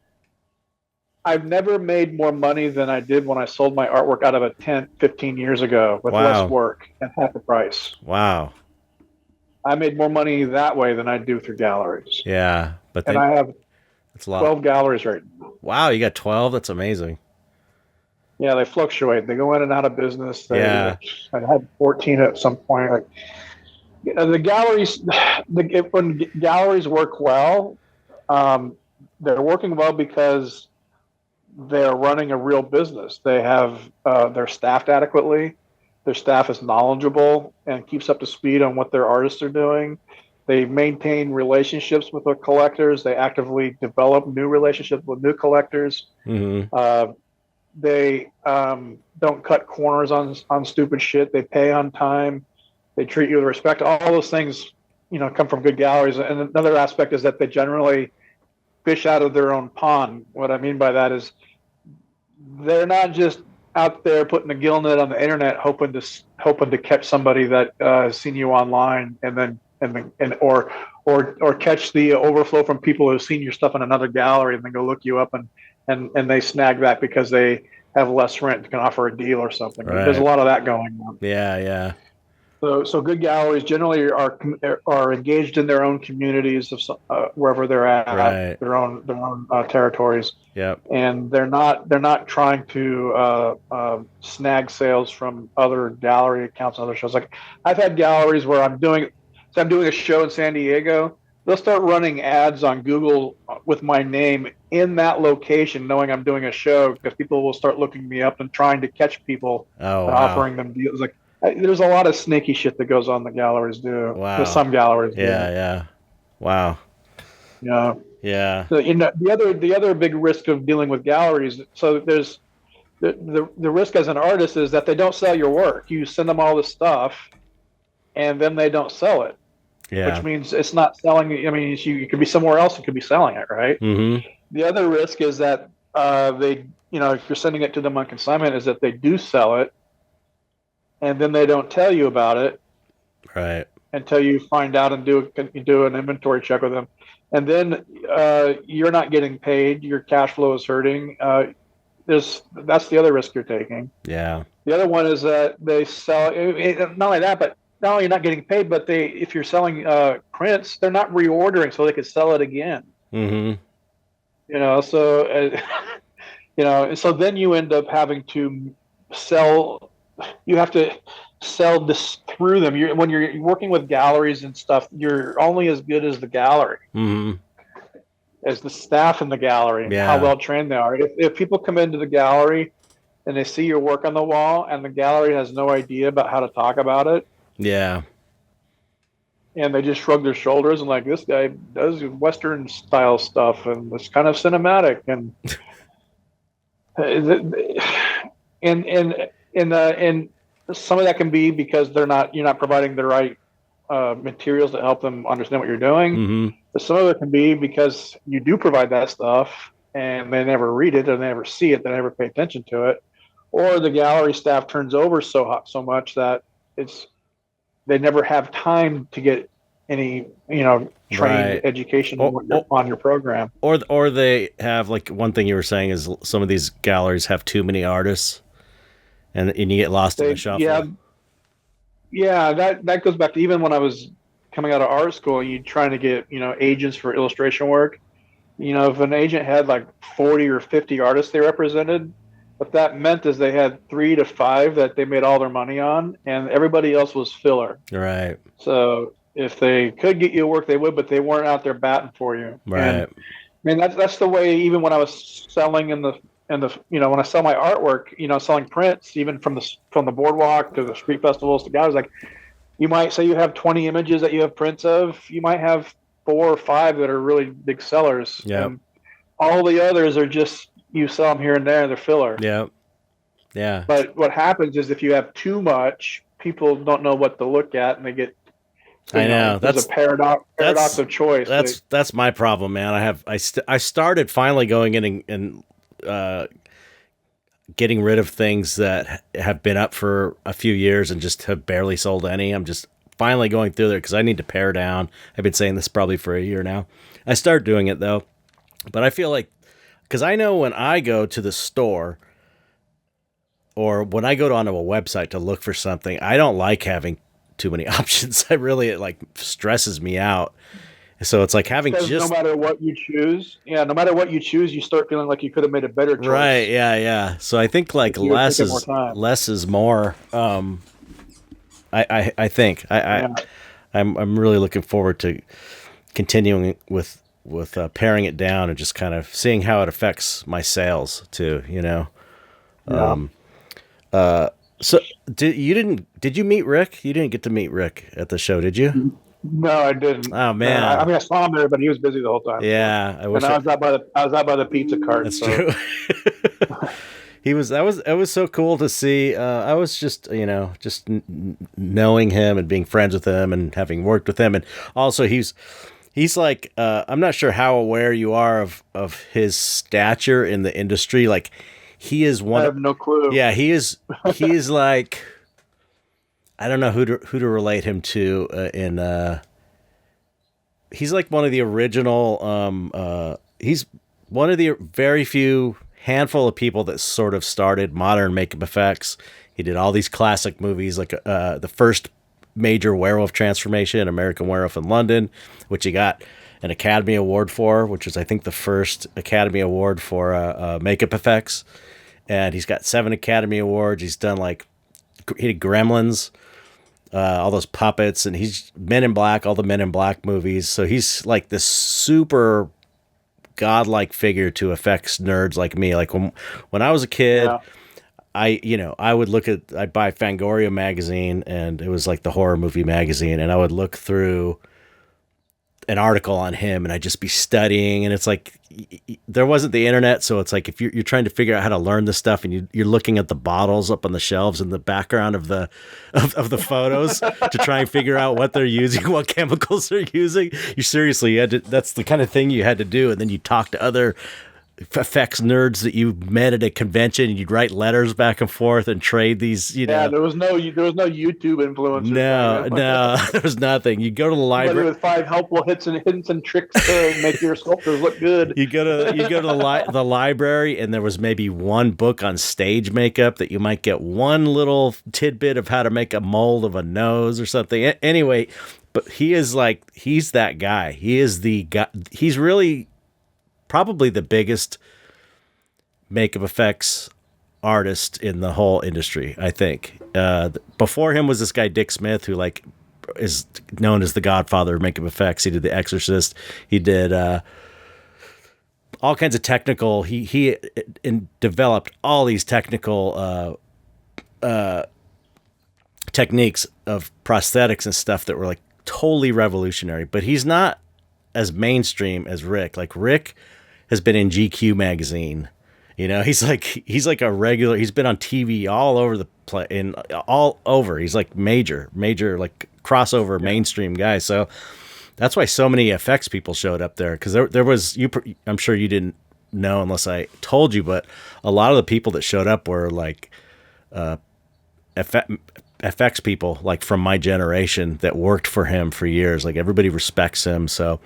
I've never made more money than I did when I sold my artwork out of a tent 15 years ago with less work and half the price. Wow. I made more money that way than I do through galleries. Yeah, and I have 12 galleries right now. Wow, you got 12? That's amazing. Yeah, they fluctuate. They go in and out of business. I had 14 at some point. Like, the galleries, when galleries work well, they're working well because they're running a real business. They have they're staffed adequately. Their staff is knowledgeable and keeps up to speed on what their artists are doing. They maintain relationships with their collectors. They actively develop new relationships with new collectors. Mm-hmm. They don't cut corners on stupid shit. They pay on time. They treat you with respect. All those things, you know, come from good galleries. And another aspect is that they generally fish out of their own pond. What I mean by that is they're not just out there putting a gill net on the internet hoping to catch somebody that has seen you online or catch the overflow from people who've seen your stuff in another gallery and then go look you up and they snag that because they have less rent and can offer a deal or something. Right. There's a lot of that going on. Yeah. So good galleries generally are engaged in their own communities of wherever they're at, right. their own territories. Yep. And they're not trying to snag sales from other gallery accounts and other shows. Like I've had galleries where I'm doing a show in San Diego. They'll start running ads on Google with my name in that location, knowing I'm doing a show, because people will start looking me up and trying to catch people Oh, and wow. offering them deals. Like there's a lot of sneaky shit that goes on the galleries do. That Wow. some galleries Yeah, do. yeah. Wow. You know, Yeah. so the other big risk of dealing with galleries. So there's the risk as an artist is that they don't sell your work. You send them all this stuff, and then they don't sell it, which Yeah. means it's not selling. I mean, you could be somewhere else. You could be selling it, right? Mm-hmm. The other risk is that if you're sending it to them on consignment, is that they do sell it, and then they don't tell you about it Right. until you find out and do an inventory check with them, and then you're not getting paid. Your cash flow is hurting. That's the other risk you're taking. Yeah. The other one is that they sell not only that, but not only you're not getting paid, but if you're selling prints, they're not reordering so they could sell it again. Mm-hmm. So so then you end up having to sell. You have to sell this through them. When you're working with galleries and stuff, you're only as good as the gallery, Mm-hmm. as the staff in the gallery, and how Yeah. well trained they are. If people come into the gallery and they see your work on the wall, and the gallery has no idea about how to talk about it, Yeah. and they just shrug their shoulders and like, this guy does Western style stuff and it's kind of cinematic, and and some of that can be because you're not providing the right materials to help them understand what you're doing. Mm-hmm. But some of it can be because you do provide that stuff and they never read it, or they never see it, they never pay attention to it, or the gallery staff turns over so much that they never have time to get any trained Right. education Or, on your program. or they have, like, one thing you were saying is some of these galleries have too many artists, and you get lost in the Yeah, shuffle. that goes back to even when I was coming out of art school. You trying to get agents for illustration work. If an agent had like 40 or 50 artists they represented, what that meant is they had 3 to 5 that they made all their money on, and everybody else was filler. Right. So if they could get you work, they would, but they weren't out there batting for you. And Right. I mean, that's the way. Even when I was selling in the when I sell my artwork, selling prints, even from the boardwalk to the street festivals to guys, like, you might say you have 20 images that you have prints of. You might have 4 or 5 that are really big sellers. Yeah. And all the others are just, you sell them here and there, they're filler. Yeah. Yeah. But what happens is if you have too much, people don't know what to look at, and they get. I know. There's a paradox of choice. That's my problem, man. I started finally going in and getting rid of things that have been up for a few years and just have barely sold any. I'm just finally going through there because I need to pare down. I've been saying this probably for a year now. I started doing it though, but I feel like, because I know when I go to the store or when I go onto a website to look for something, I don't like having too many options. It like stresses me out. So it's like having because just no matter what you choose, you start feeling like you could have made a better choice. right. Yeah. Yeah. So I think like less is more. I think I'm really looking forward to continuing with paring it down and just kind of seeing how it affects my sales too. So did you meet Rick? You didn't get to meet Rick at the show, did you? No, I didn't. Oh man! I saw him there, but he was busy the whole time. Yeah, I wish. And I was out by the pizza cart. That's true. It was so cool to see. I was just knowing him and being friends with him and having worked with him, and also he's like I'm not sure how aware you are of his stature in the industry. Like, he is one. I have no clue. Yeah, he is. He is like, I don't know who to relate him to. He's like one of the original. He's one of the very few handful of people that sort of started modern makeup effects. He did all these classic movies, like the first major werewolf transformation, American Werewolf in London, which he got an Academy Award for, which is, I think, the first Academy Award for makeup effects. And he's got 7 Academy Awards. He's done he did Gremlins, all those puppets, and he's Men in Black, all the Men in Black movies. So he's like this super godlike figure to effects nerds like me. Like when I was a kid, Yeah. I would I'd buy Fangoria magazine, and it was like the horror movie magazine, and I would look through an article on him, and I'd just be studying, and it's like there wasn't the internet, so it's like if you're trying to figure out how to learn this stuff, and you're looking at the bottles up on the shelves in the background of the photos to try and figure out what they're using, what chemicals they're using. That's the kind of thing you had to do, and then you talk to other effects nerds that you met at a convention, and you'd write letters back and forth and trade these, Yeah, there was no YouTube influencers. No, there was nothing. You go to the library with 5 helpful hints and tricks to make your sculptures look good. You go to the library, and there was maybe one book on stage makeup that you might get one little tidbit of how to make a mold of a nose or something. Anyway, but he's that guy. He is the guy. He's really probably the biggest makeup effects artist in the whole industry, I think. Before him was this guy Dick Smith, who like is known as the godfather of makeup effects. He did The Exorcist. He did all kinds of technical. He developed all these technical techniques of prosthetics and stuff that were like totally revolutionary. But he's not as mainstream as Rick. Like Rick has been in GQ magazine. You know, he's like a regular. He's been on TV all over the place, and all over. He's like major like crossover mainstream guy. So that's why so many effects people showed up there, because there was I'm sure you didn't know unless I told you, but a lot of the people that showed up were like effects people, like from my generation that worked for him for years. Like everybody respects him. So.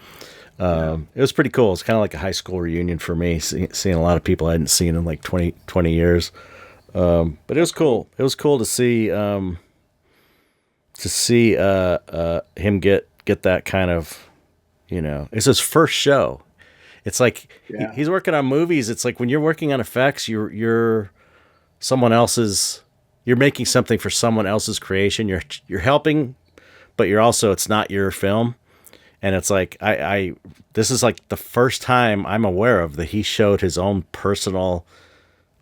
It was pretty cool. It's kind of like a high school reunion for me, seeing a lot of people I hadn't seen in like 20 years. But it was cool. It was cool to see him get that kind of, it's his first show. It's like he's working on movies. It's like when you're working on effects, you're someone else's. You're making something for someone else's creation. You're helping, but you're also, it's not your film. And it's like, this is like the first time I'm aware of that he showed his own personal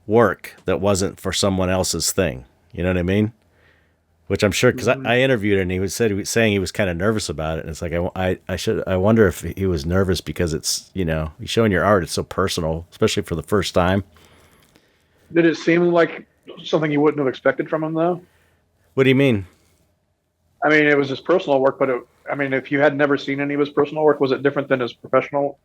work that wasn't for someone else's thing. You know what I mean? Which I'm sure, because I interviewed him, and he was saying he was kind of nervous about it. And it's like, I wonder if he was nervous because it's, you're showing your art. It's so personal, especially for the first time. Did it seem like something you wouldn't have expected from him, though? What do you mean? I mean, it was his personal work, but if you had never seen any of his personal work, was it different than his professional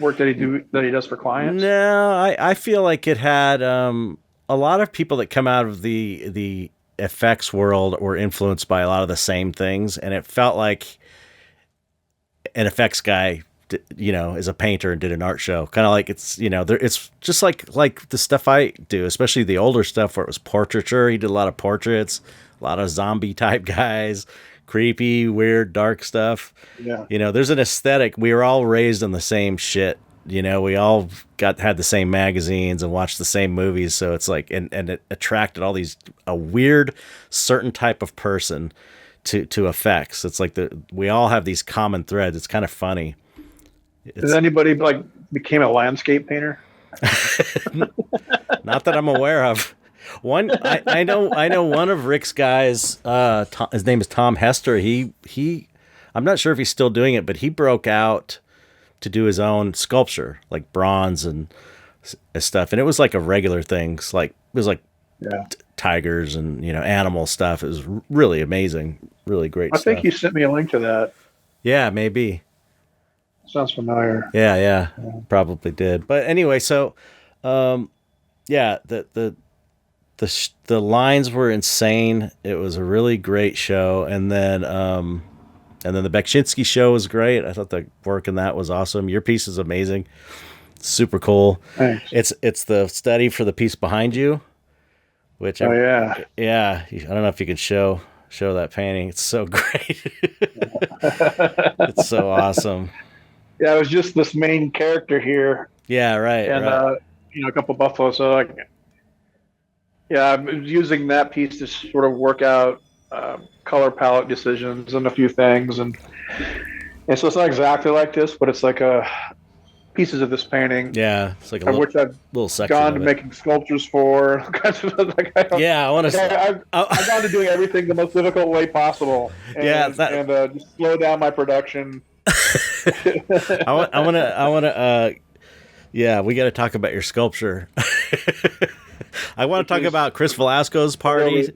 work that he does for clients? No, I feel like it had a lot of people that come out of the effects world were influenced by a lot of the same things, and it felt like an effects guy, is a painter and did an art show. Kind of like it's just like the stuff I do, especially the older stuff where it was portraiture. He did a lot of portraits, a lot of zombie type guys. Creepy, weird, dark stuff. Yeah. There's an aesthetic. We were all raised on the same shit. We all had the same magazines and watched the same movies. So it's like, and it attracted a weird certain type of person to effects. It's like we all have these common threads. It's kind of funny. Does anybody became a landscape painter? Not that I'm aware of. One, I know one of Rick's guys. His name is Tom Hester. He, I'm not sure if he's still doing it, but he broke out to do his own sculpture, like bronze and stuff. And it was like a regular thing. It was like tigers and animal stuff. It was really amazing, really great. I think you sent me a link to that. Yeah, maybe. Sounds familiar. Yeah, probably did. But anyway, so the lines were insane. It was a really great show. And then the Beksinski show was great. I thought the work in that was awesome. Your piece is amazing. Super cool. Thanks. It's the study for the piece behind you, which yeah. I don't know if you can show that painting. It's so great. It's so awesome. Yeah, it was just this main character here. Yeah, right. And a couple of buffaloes. So I'm using that piece to sort of work out color palette decisions and a few things, and so it's not exactly like this, but it's like pieces of this painting. Yeah, it's like a which I've little section gone of to it. making sculptures for. Yeah, I want to. I've gone to doing everything the most difficult way possible. And, just slow down my production. I want to. Yeah, we got to talk about your sculpture. I want to talk about Cris Velasco's party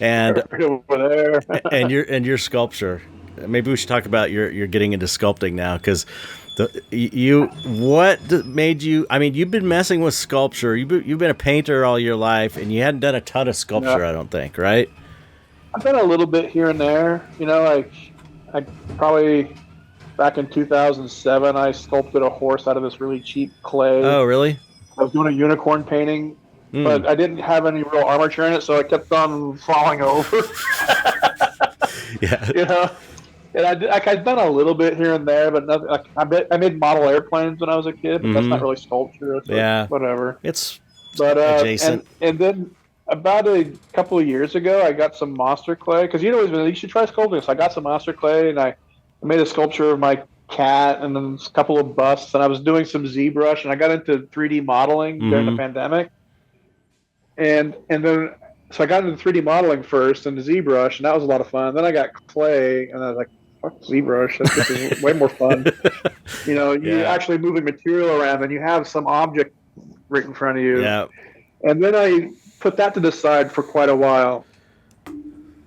and over there. and your sculpture. Maybe we should talk about your getting into sculpting now, because what made you? I mean, you've been messing with sculpture. You've been a painter all your life, and you hadn't done a ton of sculpture. No. I don't think, right? I've done a little bit here and there. You know, like I probably back in 2007, I sculpted a horse out of this really cheap clay. Oh, really? I was doing a unicorn painting, but I didn't have any real armature in it, so I kept on falling over. Yeah. You know? And I've done a little bit here and there, but nothing. Like, I made model airplanes when I was a kid, but that's not really sculpture. So whatever. It's adjacent. And then about a couple of years ago, I got some monster clay, because you should try sculpting. So I got some monster clay, and I made a sculpture of my cat, and then a couple of busts, and I was doing some ZBrush, and I got into 3D modeling during the pandemic. And then so I got into 3D modeling first and the ZBrush, and that was a lot of fun. Then I got clay, and I was like, fuck ZBrush, this is way more fun. You know, you're actually moving material around, and you have some object right in front of you. Yeah. And then I put that to the side for quite a while.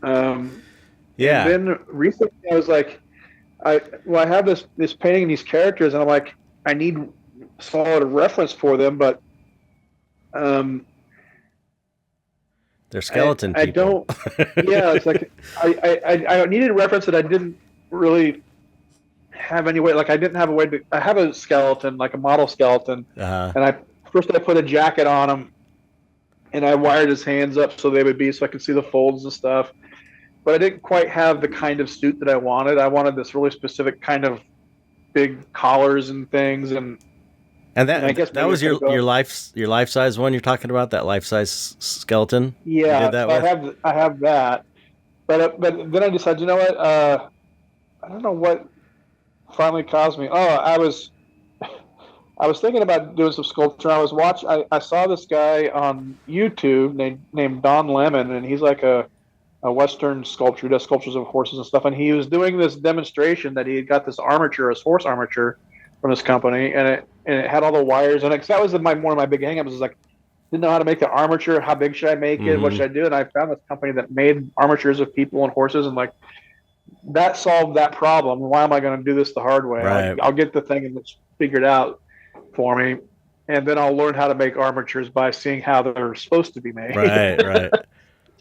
And then recently I was like, I have this painting and these characters, and I'm like, I need solid reference for them, but they're skeleton people. I don't. Yeah, it's like I needed a reference that I didn't really have any way. Like I didn't have a way to. I have a skeleton, like a model skeleton, and I put a jacket on him, and I wired his hands up so they would be so I could see the folds and stuff. But I didn't quite have the kind of suit that I wanted. I wanted this really specific kind of big collars and things, and I guess that was your life size one you're talking about, that life size skeleton. Yeah, I have that, but then I decided, you know what? I don't know what finally caused me. Oh, I was thinking about doing some sculpture. I saw this guy on YouTube named Don Lemon, and he's like a Western sculptor, does sculptures of horses and stuff. And he was doing this demonstration that he had got this armature, his horse armature, from this company, and it had all the wires in it. Because that was one of my big hangups. Was like, didn't know how to make the armature. How big should I make it? What should I do? And I found this company that made armatures of people and horses, and like that solved that problem. Why am I going to do this the hard way? Right. I'll get the thing and it's figured out for me, and then I'll learn how to make armatures by seeing how they're supposed to be made. Right.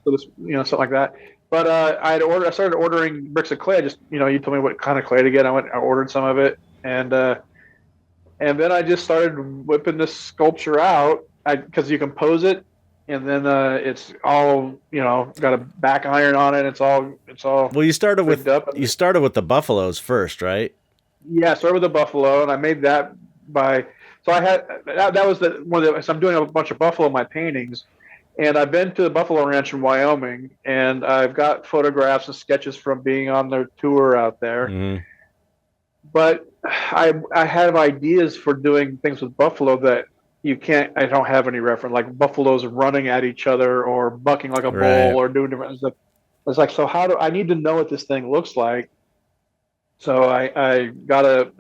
So this, something like that. But I started ordering bricks of clay. You told me what kind of clay to get. I ordered some of it, and then I just started whipping this sculpture out, because you can pose it, and then it's all got a back iron on it. It's all. Well, you started with the buffaloes first, right? Yeah, I started with the buffalo, and I made that by. So I had that was so I'm doing a bunch of buffalo in my paintings. And I've been to the Buffalo Ranch in Wyoming, and I've got photographs and sketches from being on their tour out there. Mm-hmm. But I have ideas for doing things with buffalo that I don't have any reference, like buffaloes running at each other or bucking like a bull or doing different stuff. It's like, so I need to know what this thing looks like. So I got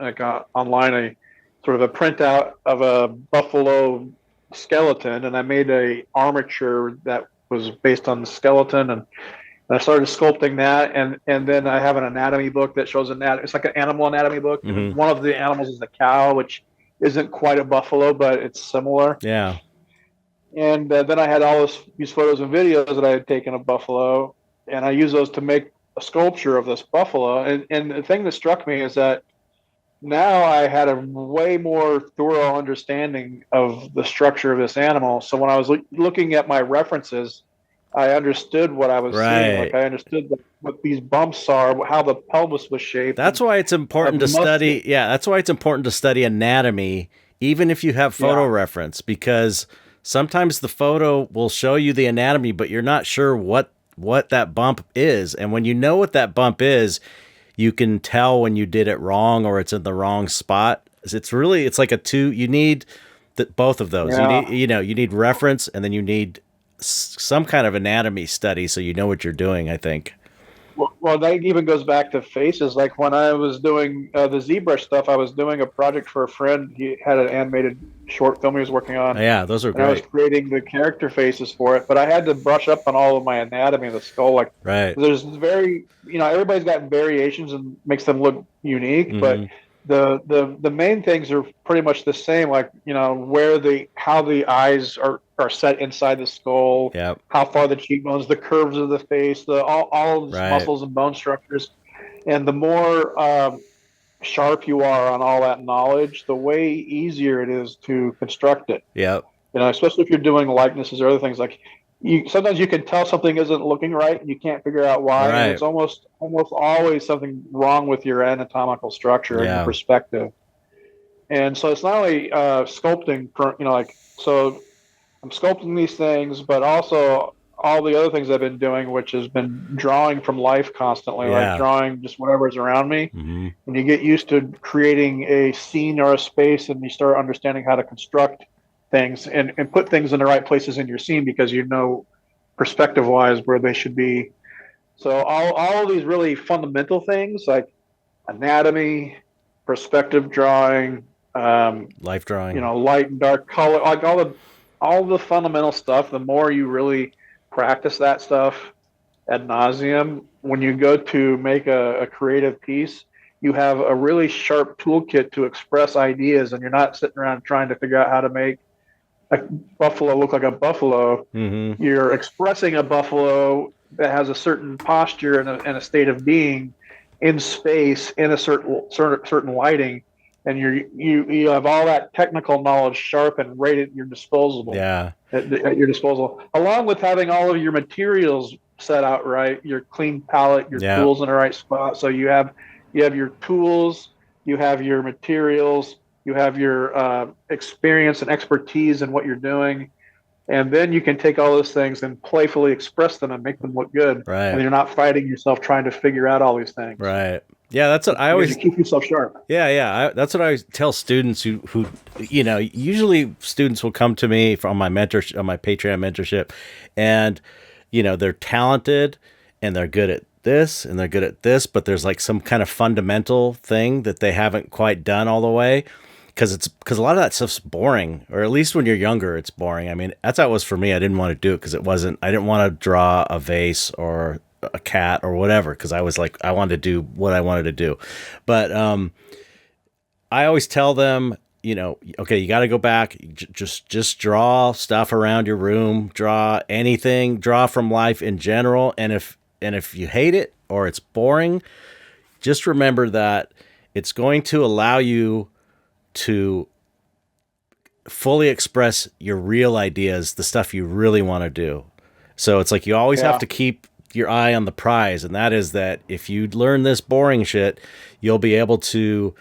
online a sort of a printout of a buffalo skeleton, and I made a armature that was based on the skeleton, and I started sculpting that, and then I have an anatomy book that shows it's like an animal anatomy book. Mm-hmm. One of the animals is a cow, which isn't quite a buffalo, but it's similar. Yeah. And then I had all these photos and videos that I had taken of buffalo, and I used those to make a sculpture of this buffalo. And the thing that struck me is that now I had a way more thorough understanding of the structure of this animal. So when I was looking at my references, I understood what I was seeing. Like I understood what these bumps are, how the pelvis was shaped. That's why it's important to study. Yeah, that's why it's important to study anatomy, even if you have photo reference, because sometimes the photo will show you the anatomy, but you're not sure what that bump is. And when you know what that bump is, you can tell when you did it wrong or it's in the wrong spot. It's really, it's like a two, you need both of those. You Yeah. need, you need reference, and then you need some kind of anatomy study so you know what you're doing, I think. Well, that even goes back to faces. Like when I was doing the ZBrush stuff, I was doing a project for a friend. He had an animated short film he was working on, Yeah, those are and I was great. creating the character faces for it. But I had to brush up on all of my anatomy of the skull. Like Right. there's very, everybody's got variations and makes them look unique, but Hmm. the main things are pretty much the same. Like how the eyes are set inside the skull, Yep. how far the cheekbones, the curves of the face, all of the Right. muscles and bone structures, and the more sharp you are on all that knowledge, the way easier it is to construct it. Yep. Especially if you're doing likenesses or other things. Like sometimes you can tell something isn't looking right, and you can't figure out why, and Right. it's almost always something wrong with your anatomical structure and your Yeah. perspective. And so it's not only sculpting, so I'm sculpting these things, but also all the other things I've been doing, which has been drawing from life constantly, like Yeah. drawing just whatever's around me. Hmm. And you get used to creating a scene or a space, and you start understanding how to construct things and put things in the right places in your scene because perspective wise where they should be. So all of these really fundamental things like anatomy, perspective drawing, Life drawing. light and dark color, like all the fundamental stuff. The more you really practice that stuff ad nauseum, when you go to make a creative piece, you have a really sharp toolkit to express ideas, and you're not sitting around trying to figure out how to make a buffalo look like a buffalo. Hmm. You're expressing a buffalo that has a certain posture and a state of being in space in a certain lighting, and you have all that technical knowledge sharp and right at your disposal. Yeah. At your disposal, along with having all of your materials set out right, your clean palette, your Yeah. tools in the right spot. So you have your tools, you have your materials, you have your experience and expertise in what you're doing, and then you can take all those things and playfully express them and make them look good. Right. And you're not fighting yourself trying to figure out all these things. Right. Yeah, that's what I Because always. you keep yourself sharp. Yeah, yeah. That's what I always tell students who, usually students will come to me on my mentorship, on my Patreon mentorship, and they're talented and they're good at this and they're good at this, but there's like some kind of fundamental thing that they haven't quite done all the way. Because a lot of that stuff's boring, or at least when you're younger, it's boring. I mean, that's how it was for me. I didn't want to do it because I didn't want to draw a vase or a cat or whatever, because I was like, I wanted to do what I wanted to do. But I always tell them, okay, you got to go back, just draw stuff around your room, draw anything, draw from life in general. And if you hate it or it's boring, just remember that it's going to allow you to fully express your real ideas, the stuff you really want to do. So it's like you always have to keep your eye on the prize, and that is that if you learn this boring shit, you'll be able to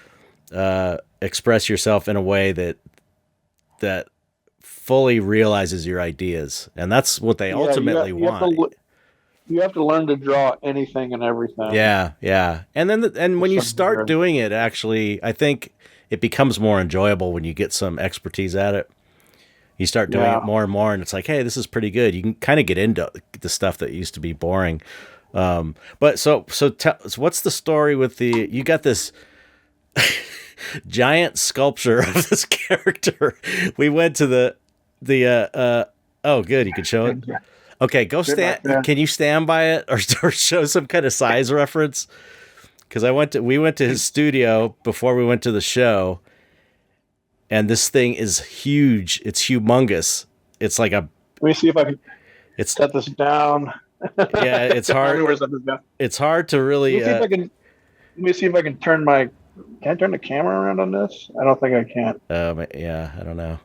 express yourself in a way that fully realizes your ideas, and that's what they ultimately want. You have to learn to draw anything and everything. Yeah, yeah. And then when you start doing it, actually, I think it becomes more enjoyable when you get some expertise at it. You start doing it more and more, and it's like, hey, this is pretty good. You can kind of get into the stuff that used to be boring. But so what's the story with you got this giant sculpture of this character. We went to oh, good. You can show it. Okay, go stand. Can you stand by it or show some kind of size reference? Because we went to his studio before we went to the show, and this thing is huge. It's humongous. It's like Let me see if I can set this down. Yeah, it's hard. It's hard to really. Let me see if I can turn my. Can I turn the camera around on this? I don't think I can. Yeah, I don't know.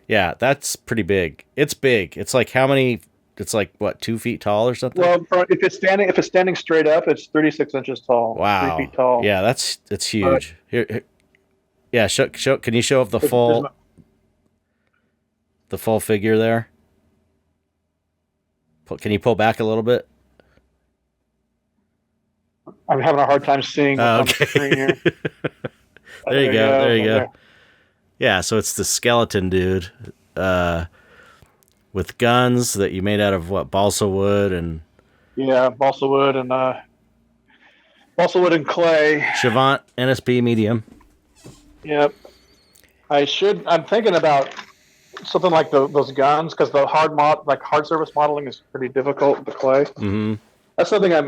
Yeah, that's pretty big. It's big. It's like how many? It's like what, 2 feet tall or something? Well, if it's standing straight up, it's 36 inches tall. Wow, 3 feet tall. Yeah, it's huge. Here, yeah, show. Can you show up the full figure there? Can you pull back a little bit? I'm having a hard time seeing what's on the screen here. There you go. There you go. Yeah, so it's the skeleton dude with guns that you made out of what, balsa wood and balsa wood and clay. Chavant NSP medium. Yep. I'm thinking about something like those guns, because the hard surface modeling is pretty difficult with the clay. Mm-hmm. That's something I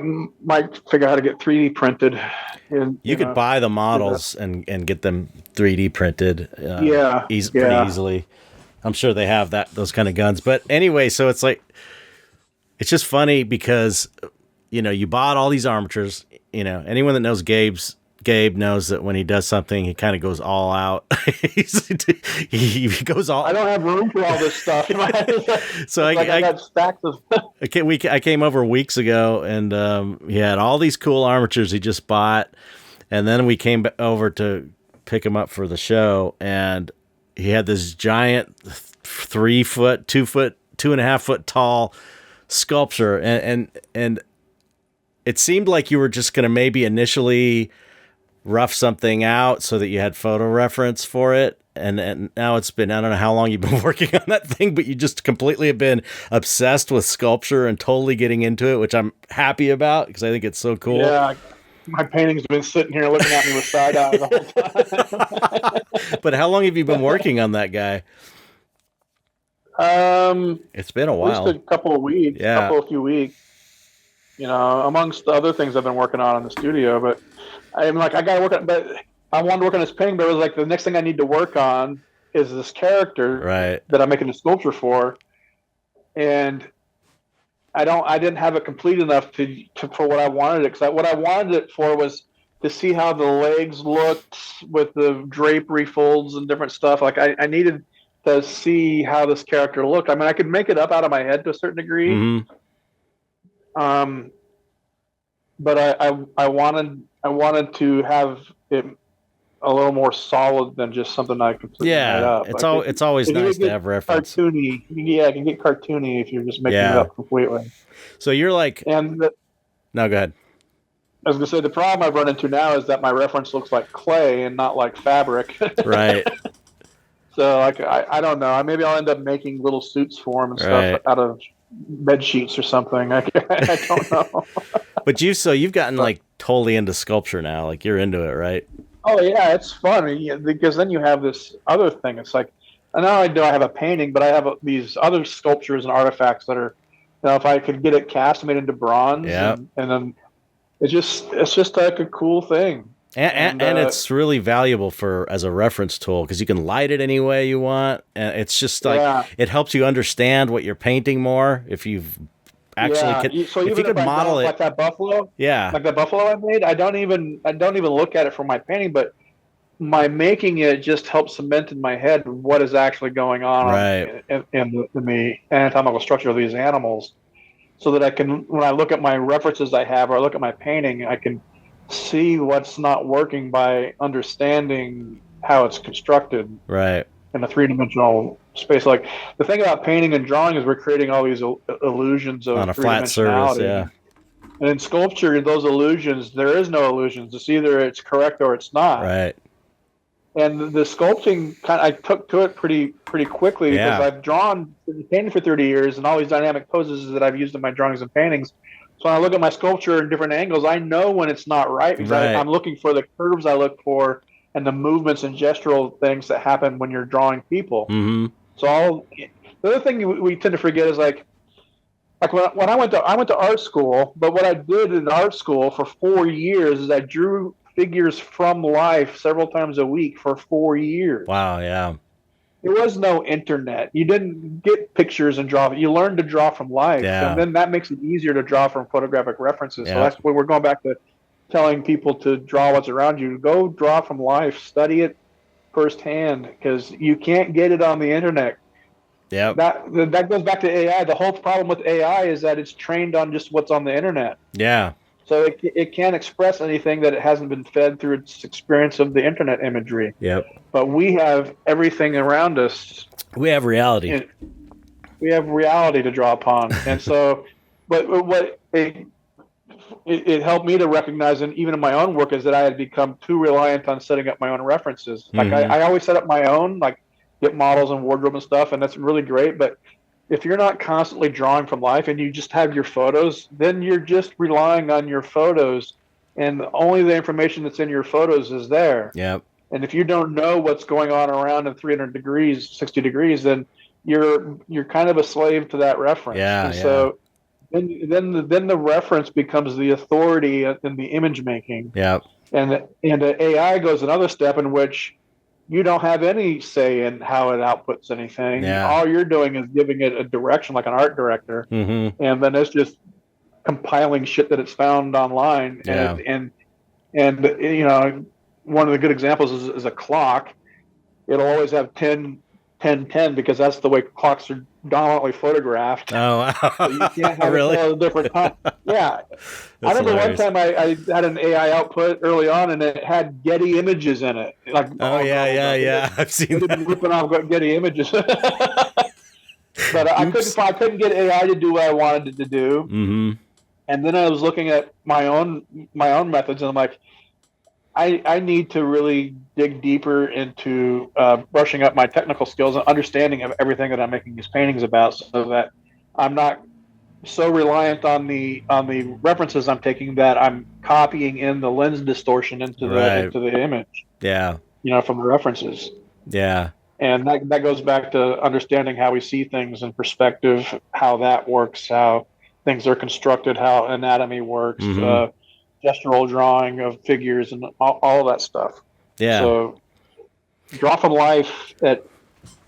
might figure out how to get 3D printed. You could buy the models and get them 3D printed. Pretty easily. I'm sure they have those kind of guns. But anyway, so it's like, it's just funny because, you bought all these armatures. Anyone that knows Gabe knows that when he does something, he kind of goes all out. he goes all. I don't have room for all this stuff. So I got stacks of. I came over weeks ago, and he had all these cool armatures he just bought, and then we came over to pick him up for the show, and he had this giant 3 foot, 2 foot, 2.5 foot tall sculpture, and it seemed like you were just going to maybe initially rough something out so that you had photo reference for it. And now it's been, I don't know how long you've been working on that thing, but you just completely have been obsessed with sculpture and totally getting into it, which I'm happy about because I think it's so cool. Yeah. My painting's been sitting here looking at me with side eye the whole time. But how long have you been working on that guy? It's been a while. Just a couple of weeks. Yeah. A few weeks. Amongst the other things I've been working on in the studio, but I'm like, I gotta work on. But I wanted to work on this painting, but it was like the next thing I need to work on is this character that I'm making a sculpture for, and I didn't have it complete enough for what I wanted it. Because what I wanted it for was to see how the legs looked with the drapery folds and different stuff. Like I needed to see how this character looked. I mean, I could make it up out of my head to a certain degree. Mm-hmm. But I wanted to have it a little more solid than just something I completely made up. It's always nice to have reference. Cartoony, it can get cartoony if you're just making it up completely. So you're like, no, go ahead. I was gonna say the problem I've run into now is that my reference looks like clay and not like fabric. Right. So I don't know. Maybe I'll end up making little suits for him and stuff out of bed sheets or something. I don't know. But you've gotten like totally into sculpture now. Like you're into it, right? Oh yeah, it's fun because then you have this other thing. It's like, not only do I have a painting, but I have these other sculptures and artifacts that are, if I could get it cast made into bronze, and then it's just like a cool thing. And it's really valuable as a reference tool because you can light it any way you want, and it's just like it helps you understand what you're painting more if you've actually so if you could model it like that buffalo, like that buffalo I made. I don't even look at it for my painting, but my making it just helps cement in my head what is actually going on in the anatomical structure of these animals, so that I can, when I look at my references I have or I look at my painting, I can see what's not working by understanding how it's constructed in a three-dimensional space. Like the thing about painting and drawing is we're creating all these illusions of on a flat surface. And in sculpture, those illusions, there is no illusions. It's either it's correct or it's not. Right. And the sculpting I took to it pretty quickly because I've drawn and painted for 30 years, and all these dynamic poses that I've used in my drawings and paintings. So when I look at my sculpture in different angles, I know when it's not right because I'm looking for the curves I look for and the movements and gestural things that happen when you're drawing people. Mm-hmm. So the other thing we tend to forget is like when I went to art school, but what I did in art school for 4 years is I drew figures from life several times a week for 4 years. Wow, yeah. There was no internet. You didn't get pictures and draw. You learned to draw from life. Yeah. And then that makes it easier to draw from photographic references. So that's where we're going back to telling people to draw what's around you. Go draw from life. Study it firsthand because you can't get it on the internet. Yeah. That goes back to AI. The whole problem with AI is that it's trained on just what's on the internet. Yeah. So it can't express anything that it hasn't been fed through its experience of the internet imagery. Yep. But we have everything around us. We have reality. We have reality to draw upon. And so, but it helped me to recognize, and even in my own work, is that I had become too reliant on setting up my own references. Like I always set up my own, like get models and wardrobe and stuff, and that's really great. But if you're not constantly drawing from life and you just have your photos, then you're just relying on your photos, and only the information that's in your photos is there. Yep. And if you don't know what's going on around in 300 degrees, 60 degrees, then you're kind of a slave to that reference. Yeah. And so then the reference becomes the authority in the image making. Yep. And the AI goes another step in which you don't have any say in how it outputs anything. Yeah. All you're doing is giving it a direction, like an art director, and then it's just compiling shit that it's found online. Yeah. And you know, one of the good examples is a clock. It'll always have 10, 10, 10 because that's the way clocks are dominantly photographed. Oh, wow. So you can't have Really? all the different times. Yeah. I remember hilarious. one time I had an AI output early on, and it had Getty images in it. Like, Yeah. I've seen It that. was ripping off Getty images. But I couldn't get AI to do what I wanted it to do. Mm-hmm. And then I was looking at my own methods, and I'm like, I need to really dig deeper into brushing up my technical skills and understanding of everything that I'm making these paintings about, so that I'm not so reliant on the references I'm taking that I'm copying in the lens distortion into the image. Yeah. You know, from the references. Yeah. And that goes back to understanding how we see things in perspective, how that works, how things are constructed, how anatomy works, gestural drawing of figures, and all that stuff. Yeah. So draw from life at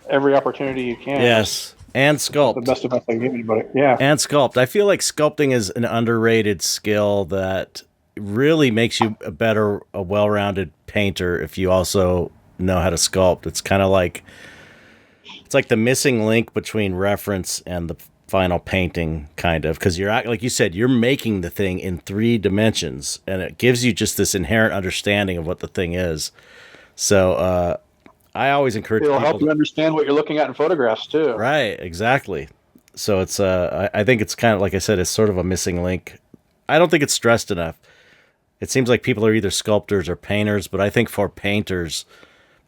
every opportunity you can. Yes. And sculpt. The best advice I can give anybody. Yeah. And sculpt. I feel like sculpting is an underrated skill that really makes you a well-rounded painter if you also know how to sculpt. It's kind of like the missing link between reference and the final painting, kind of, because you're, like you said, you're making the thing in 3 dimensions, and it gives you just this inherent understanding of what the thing is. So I always encourage It'll people help you understand what you're looking at in photographs too. Right, exactly. So it's I think it's kind of, like I said, it's sort of a missing link. I don't think it's stressed enough. It seems like people are either sculptors or painters, but I think for painters,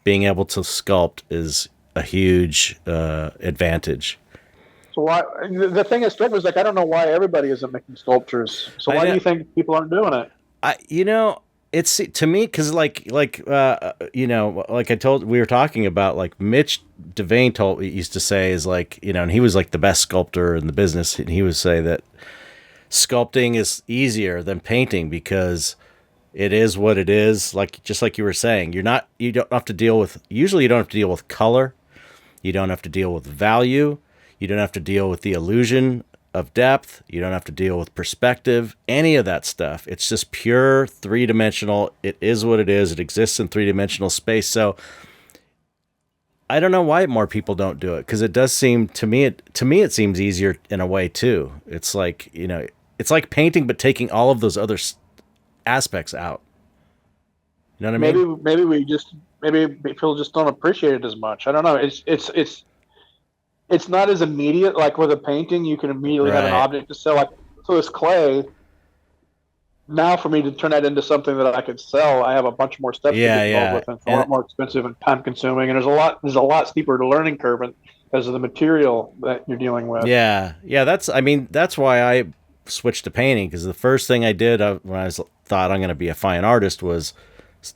being able to sculpt is a huge advantage. So the thing that struck me was, like, I don't know why everybody isn't making sculptures. So why do you think people aren't doing it? It's, to me, because like I told, we were talking about, like, Mitch Devane used to say is, like, and he was like the best sculptor in the business, and he would say that sculpting is easier than painting because it is what it is. Like, just like you were saying, you don't have to deal with color, you don't have to deal with value, you don't have to deal with the illusion of depth, you don't have to deal with perspective, any of that stuff. It's just pure 3-dimensional. It is what it is. It exists in 3-dimensional space. So I don't know why more people don't do it, because it does seem to me it seems easier in a way too. It's like, it's like painting but taking all of those other aspects out. You know what I mean? Maybe people just don't appreciate it as much. I don't know. It's not as immediate. Like with a painting, you can immediately have an object to sell. Like, so this clay, now for me to turn that into something that I could sell, I have a bunch more steps to get involved with, and it's a lot more expensive and time consuming. And there's a lot steeper learning curve because of the material that you're dealing with. Yeah. That's why I switched to painting, because the first thing I did when I thought I'm going to be a fine artist was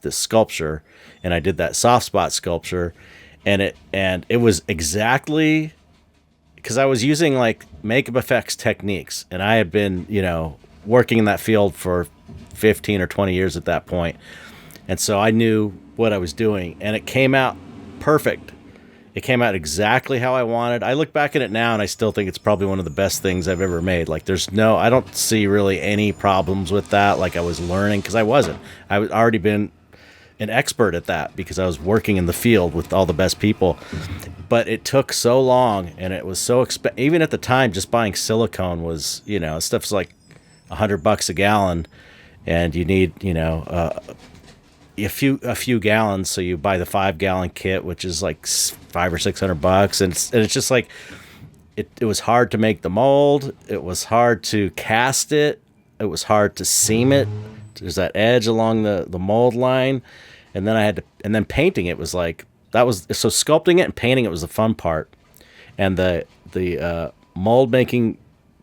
this sculpture, and I did that soft spot sculpture, and it was exactly, because I was using like makeup effects techniques, and I had been working in that field for 15 or 20 years at that point, and so I knew what I was doing, and it came out perfect. It came out exactly how I wanted. I look back at it now, and I still think it's probably one of the best things I've ever made. Like, I don't see really any problems with that. Like, I was learning, because I wasn't. I was already been an expert at that because I was working in the field with all the best people. But it took so long, and it was so expensive. Even at the time, just buying silicone was, stuff's like $100 a gallon, and you need, a few gallons. So you buy the 5-gallon kit, which is like $500 or $600, and it's just like it was hard to make the mold. It was hard to cast it. it was hard to seam it. There's that edge along the mold line, and then painting it was like so sculpting it and painting it was the fun part, and the mold making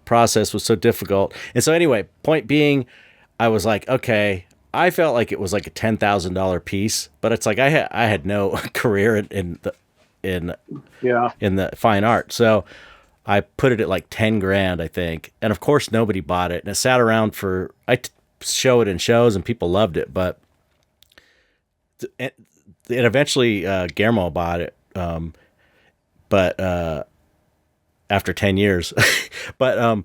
process was so difficult. And so anyway, point being, I was like, okay, I felt like it was like a $10,000 piece, but it's like I had no career in the fine art, so I put it at like 10 grand, I think. And of course nobody bought it. And it sat around show it in shows and people loved it, but it eventually, Guillermo bought it. But after 10 years, but,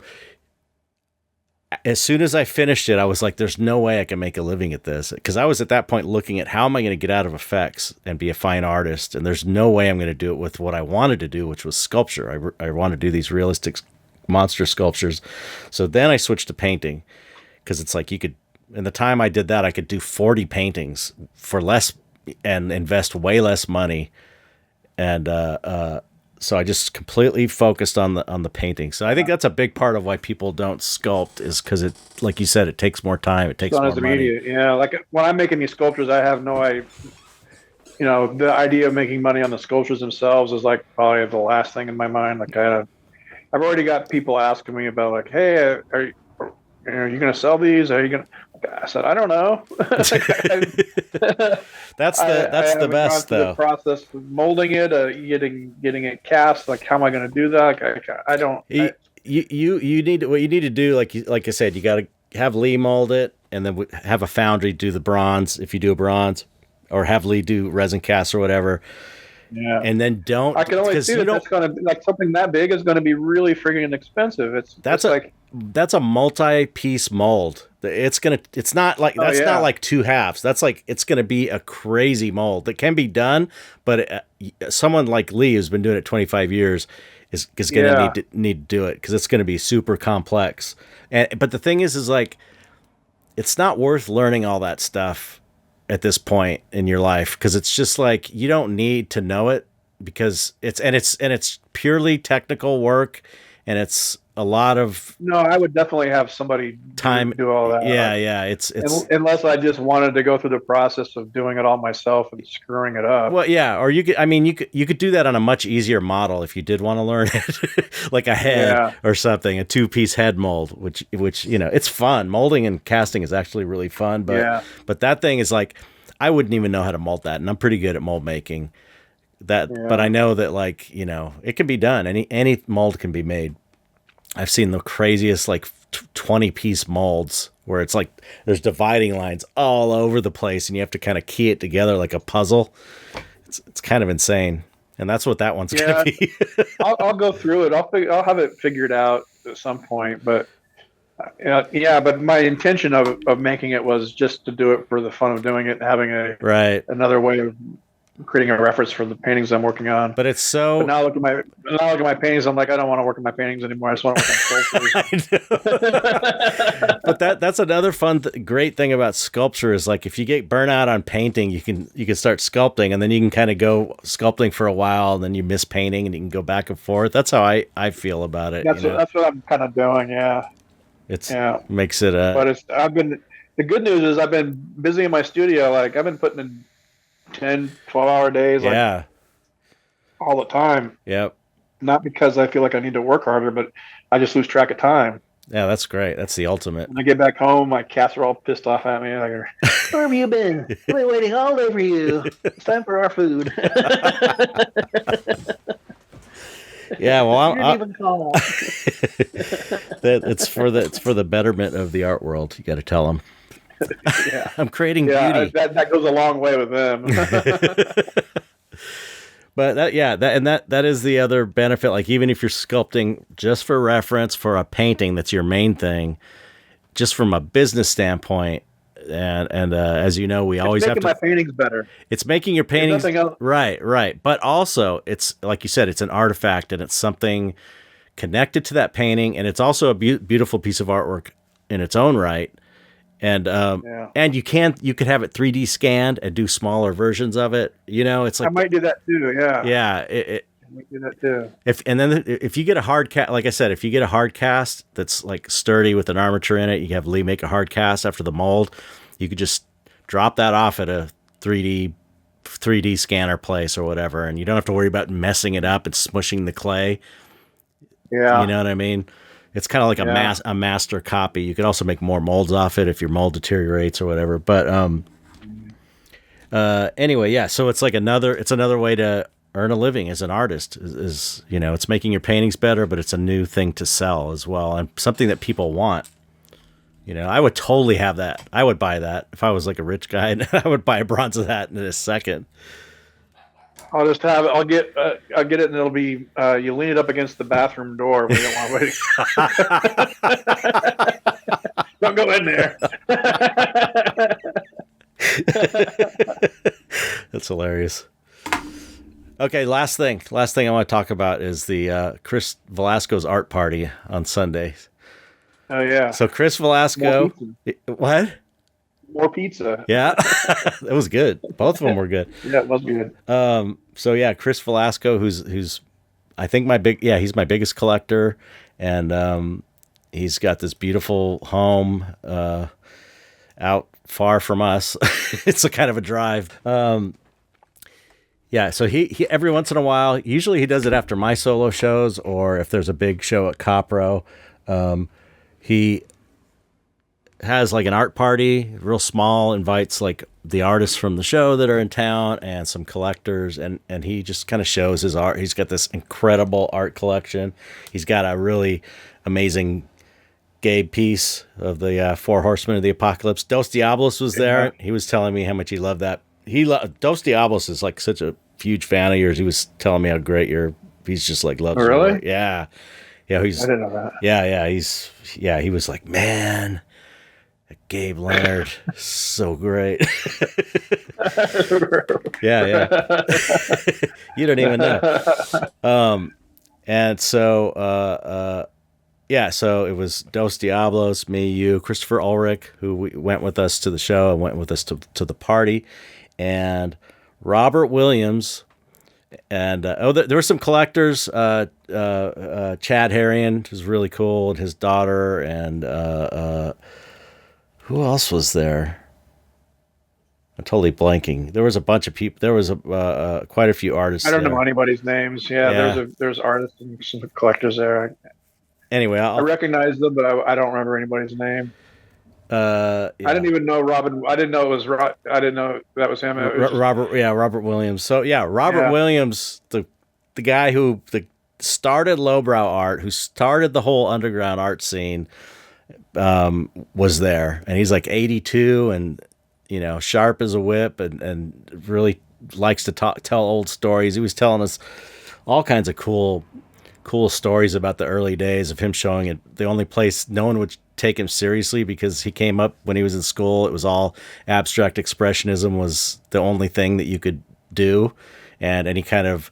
as soon as I finished it, I was like, there's no way I can make a living at this. Cause I was at that point looking at how am I going to get out of effects and be a fine artist. And there's no way I'm going to do it with what I wanted to do, which was sculpture. I want to do these realistic monster sculptures. So then I switched to painting, cause it's like in the time I did that, I could do 40 paintings for less and invest way less money. And, so I just completely focused on the painting. So I think that's a big part of why people don't sculpt is because it, like you said, it takes more time. It takes more money. Immediate. Yeah, like when I'm making these sculptures, I have no idea. You know, the idea of making money on the sculptures themselves is like probably the last thing in my mind. Like I've already got people asking me about like, hey, are you going to sell these? Are you going to? I said, I don't know. That's the best though. The process of molding it, getting it cast. Like, how am I going to do that? I don't. You need what you need to do. Like I said, you got to have Lee mold it, and then have a foundry do the bronze if you do a bronze, or have Lee do resin cast or whatever. Yeah, and then don't. I can only see that's going to like something that big is going to be really freaking expensive. That's a multi-piece mold. It's not like not like two halves. That's like it's going to be a crazy mold that can be done, but someone like Lee who's been doing it 25 years is going to need to do it because it's going to be super complex. But the thing is like it's not worth learning all that stuff at this point in your life because it's just like you don't need to know it because it's purely technical work and it's a lot of I would definitely have somebody time do all that. Yeah. It's unless I just wanted to go through the process of doing it all myself and screwing it up. Well, yeah, or you could do that on a much easier model if you did want to learn it, like a head or something, a 2-piece head mold, which it's fun. Molding and casting is actually really fun, but that thing is like I wouldn't even know how to mold that, and I'm pretty good at mold making. But I know that it can be done. Any mold can be made. I've seen the craziest 20-piece molds where it's like there's dividing lines all over the place and you have to kind of key it together like a puzzle. It's kind of insane. And that's what that one's going to be. I'll go through it. I'll have it figured out at some point, but but my intention of making it was just to do it for the fun of doing it and having another way of creating a reference for the paintings I'm working on. But it's so. But now look at my paintings. I'm like, I don't want to work on my paintings anymore. I just want to work on sculptures. But that's another fun, great thing about sculpture is like if you get burnt out on painting, you can start sculpting, and then you can kind of go sculpting for a while, and then you miss painting, and you can go back and forth. That's how I feel about it. That's what I'm kind of doing. Yeah. Makes it. But the good news is I've been busy in my studio. Like I've been putting in 10, 12-hour days, all the time. Yep. Not because I feel like I need to work harder, but I just lose track of time. Yeah, that's great. That's the ultimate. When I get back home, my cats are all pissed off at me. Like, where have you been? We've been waiting all day for you. It's time for our food. Yeah, well, you didn't even call. It's for the betterment of the art world. You got to tell them. I'm creating beauty. That goes a long way with them. But that is the other benefit. Like even if you're sculpting just for reference for a painting, that's your main thing. Just from a business standpoint, and as you know, we always have to. It's making my paintings better. It's making your paintings right. But also, it's like you said, it's an artifact, and it's something connected to that painting, and it's also a beautiful piece of artwork in its own right. And and you could have it 3D scanned and do smaller versions of it. It's like I might do that too. Yeah. Yeah. We do that too. If you get a hard cast, like I said, if you get a hard cast that's like sturdy with an armature in it, you have Lee make a hard cast after the mold. You could just drop that off at a 3D scanner place or whatever, and you don't have to worry about messing it up and smushing the clay. Yeah. You know what I mean? It's kind of like a master copy. You could also make more molds off it if your mold deteriorates or whatever. But anyway, yeah. So it's like another way to earn a living as an artist. Is it's making your paintings better, but it's a new thing to sell as well, and something that people want. I would totally have that. I would buy that if I was like a rich guy, and I would buy a bronze of that in a second. I'll just have it. I'll get it, and it'll be you lean it up against the bathroom door when you don't want to wait. Don't go in there. That's hilarious. Okay, last thing I want to talk about is the Cris Velasco's art party on Sunday. Oh yeah. So Cris Velasco, what? More pizza. Yeah, that was good. Both of them were good. Yeah, it was good. So yeah, Cris Velasco, who's I think he's my biggest collector, and he's got this beautiful home out far from us. It's a kind of a drive. Yeah, so he every once in a while, usually he does it after my solo shows or if there's a big show at Copro. He has like an art party, real small, invites like the artists from the show that are in town and some collectors, and he just kind of shows his art. He's got this incredible art collection. He's got a really amazing Gabe piece of the Four Horsemen of the Apocalypse. Dos Diablos was there. He was telling me how much he loved that. Dos Diablos is like such a huge fan of yours. He was telling me how great he's just like loves your art. Yeah. Yeah, I didn't know that. Yeah, he was like, man, Gabe Leonard, so great. Yeah. You don't even know. And so, so it was Dos Diablos, me, you, Christopher Ulrich, who went with us to the show and went with us to the party, and Robert Williams. And there were some collectors. Chad Harrion was really cool, and his daughter, and who else was there? I'm totally blanking. There was a bunch of people. There was quite a few artists. I don't know anybody's names. Yeah. There's artists and some collectors there. Anyway, I recognize them, but I don't remember anybody's name. I didn't even know Robin. I didn't know it was. I didn't know that was him. Robert Williams. So Robert Williams, the guy who started lowbrow art, who started the whole underground art scene, was there, and he's like 82, and sharp as a whip, and really likes to tell old stories. He was telling us all kinds of cool stories about the early days of him showing it. The only place no one would take him seriously because he came up when he was in school. It was all abstract expressionism was the only thing that you could do. And any kind of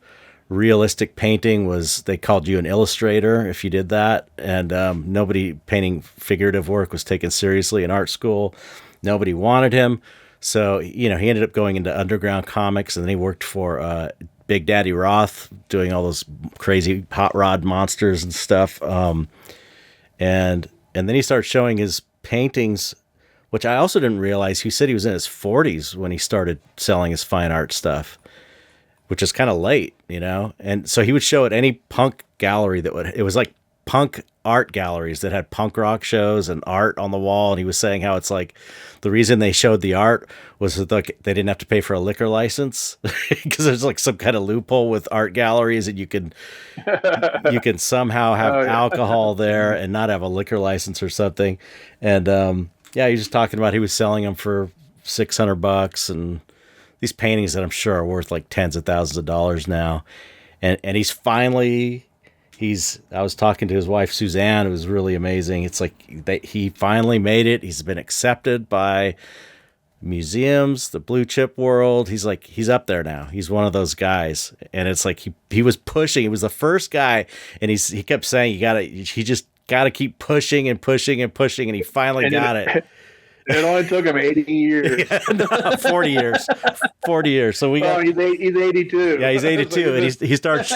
realistic painting they called you an illustrator if you did that. And nobody painting figurative work was taken seriously in art school. Nobody wanted him. So, he ended up going into underground comics, and then he worked for Big Daddy Roth, doing all those crazy hot rod monsters and stuff. And then he started showing his paintings, which I also didn't realize. He said he was in his 40s when he started selling his fine art stuff, which is kind of late, And so he would show at any punk gallery it was like punk art galleries that had punk rock shows and art on the wall. And he was saying how it's like the reason they showed the art was that they didn't have to pay for a liquor license because there's like some kind of loophole with art galleries, and you can somehow have alcohol there and not have a liquor license or something. And he was just talking about he was selling them for $600, and these paintings that I'm sure are worth like tens of thousands of dollars now. And he's finally. I was talking to his wife, Suzanne. It was really amazing. It's like he finally made it. He's been accepted by museums, the blue chip world. He's up there now. He's one of those guys. And it's like he was pushing. He was the first guy. And he kept saying, he just got to keep pushing and pushing and pushing. And he finally got it. It only took him 80 years. 40 years. 40 years. So we got. He's 82. Yeah, he's 82, and he starts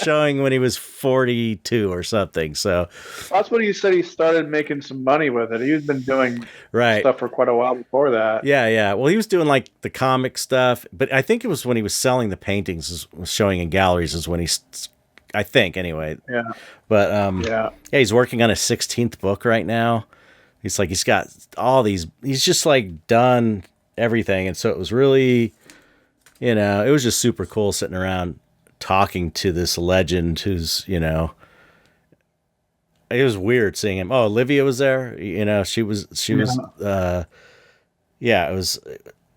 showing when he was 42 or something. So that's when he said he started making some money with it. He's been doing stuff for quite a while before that. Yeah. Well, he was doing like the comic stuff, but I think it was when he was selling the paintings, was showing in galleries, is when he. I think anyway. Yeah. But he's working on his 16th book right now. He's got all these. He's just like done everything, and so it was really, it was just super cool sitting around talking to this legend who's, it was weird seeing him. Oh, Olivia was there. She was. It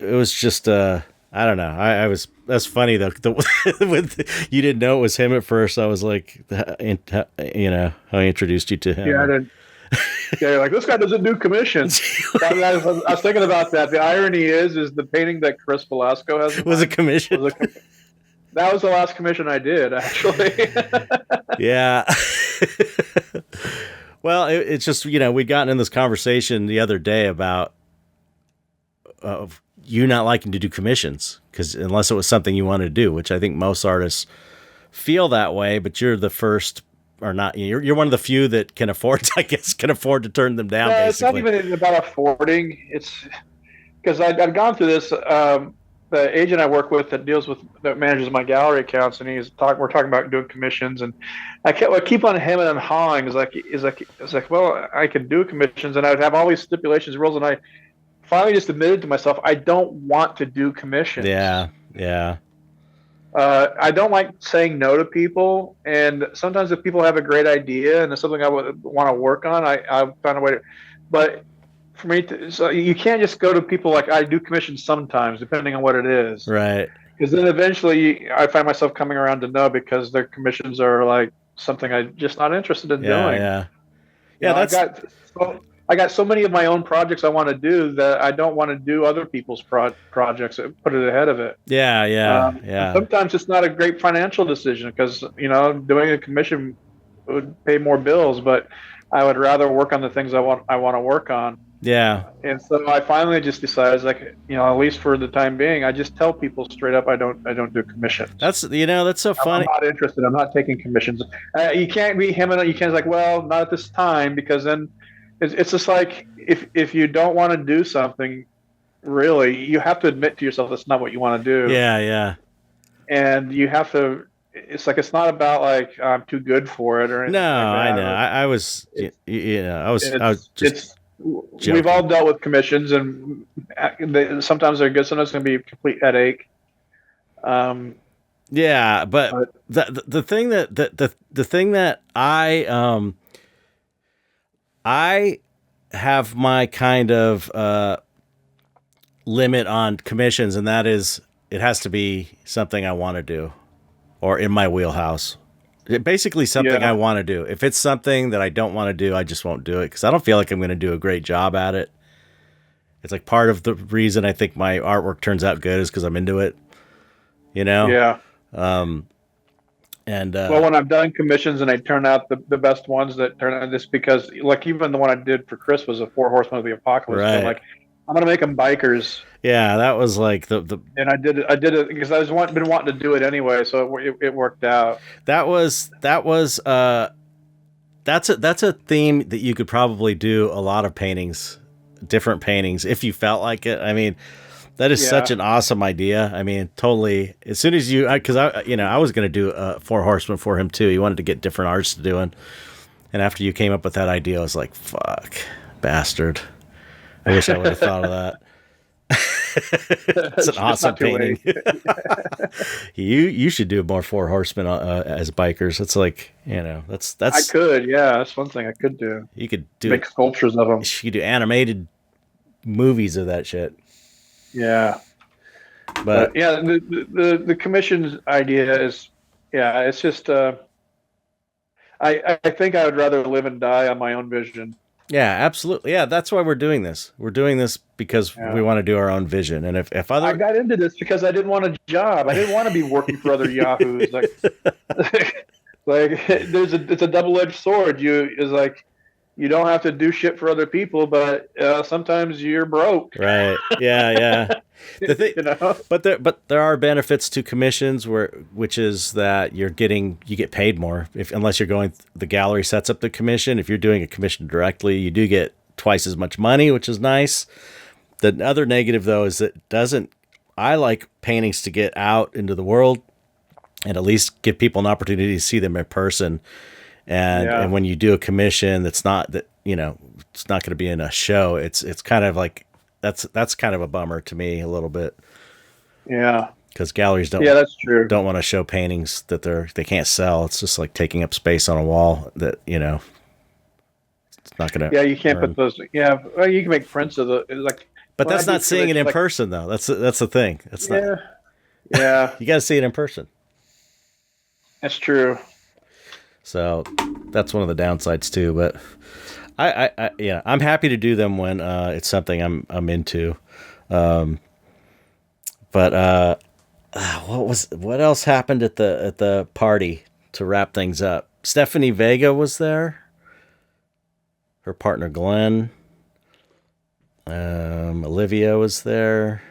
was just. I don't know. That's funny though. You didn't know it was him at first. I was like, how he introduced you to him. Yeah, I did. Yeah, you're like, this guy doesn't do commissions. I was thinking about that. The irony is the painting that Cris Velasco has was a commission. That was the last commission I did, actually. Yeah. Well, it's just, we'd gotten in this conversation the other day about you not liking to do commissions, because unless it was something you wanted to do, which I think most artists feel that way, but you're the first. Or not, you're one of the few that can afford to turn them down. No, basically, it's not even about affording. It's because I've gone through this. The agent I work with that manages my gallery accounts, and we're talking about doing commissions, and I keep on hemming and hawing. It's like, well, I can do commissions, and I would have all these stipulations, rules, and I finally just admitted to myself, I don't want to do commissions. Yeah. I don't like saying no to people, and sometimes if people have a great idea and it's something I would want to work on, I find a way to. But for me, so you can't just go to people like I do commissions sometimes, depending on what it is. Right. Because then eventually I find myself coming around to no, because their commissions are like something I'm just not interested in doing. Yeah. I got so many of my own projects I want to do that I don't want to do other people's projects. Put it ahead of it. Yeah. Sometimes it's not a great financial decision because doing a commission would pay more bills, but I would rather work on the things I want to work on. Yeah. And so I finally just decided, at least for the time being, I just tell people straight up I don't do commissions. That's so funny. I'm not interested. I'm not taking commissions. You can't be hemming. You can't well, not at this time, because then. It's just like if you don't want to do something, really, you have to admit to yourself that's not what you want to do. Yeah. And you have to. It's not about like I'm too good for it or anything. No, like that. I know. I was just. We've all dealt with commissions, and sometimes they're good. Sometimes it's going to be a complete headache. Yeah, but the thing that I have my kind of limit on commissions, and that is it has to be something I want to do or in my wheelhouse. Basically something I want to do. If it's something that I don't want to do, I just won't do it because I don't feel like I'm going to do a great job at it. It's like part of the reason I think my artwork turns out good is because I'm into it, Yeah. Well, when I've done commissions and they turn out the best ones that turn out, this because like even the one I did for Cris was a 4 Horsemen of the Apocalypse. Right. So like I'm gonna make them bikers. Yeah, that was like the. And I did it because been wanting to do it anyway, so it worked out. That's a theme that you could probably do a lot of paintings, different paintings, if you felt like it. I mean. That is such an awesome idea. I mean, totally. As soon as because I was going to do 4 Horsemen for him too. He wanted to get different arts to do, and after you came up with that idea, I was like, "Fuck, bastard! I wish I would have thought of that." It's an awesome painting. You should do more 4 Horsemen as bikers. It's like that's. I could, that's one thing I could do. You could make sculptures of them. You could do animated movies of that shit. Yeah, but the commissions idea is, it's just I think I would rather live and die on my own vision. Yeah, absolutely. Yeah, that's why we're doing this. We're doing this because we want to do our own vision. And if other, I got into this because I didn't want a job. I didn't want to be working for other yahoos. It's a double-edged sword. you don't have to do shit for other people, but sometimes you're broke. Right. Yeah. Yeah. The thing, You know? but there are benefits to commissions which is that you get paid more unless you're going, the gallery sets up the commission. If you're doing a commission directly, you do get twice as much money, which is nice. The other negative though is I like paintings to get out into the world and at least give people an opportunity to see them in person. And when you do a commission, it's not going to be in a show. It's kind of like, that's kind of a bummer to me a little bit. Yeah. Because galleries that's true. Don't want to show paintings that they can't sell. It's just like taking up space on a wall that, it's not going to. Yeah. You can't put those. Yeah. Well, you can make prints of but that's not seeing it in person though. That's the thing. That's not. Yeah. You got to see it in person. That's true. So that's one of the downsides too, but I'm happy to do them when it's something I'm into. But what else happened at the party to wrap things up? Stephanie Vega was there. Her partner Glenn. Olivia was there.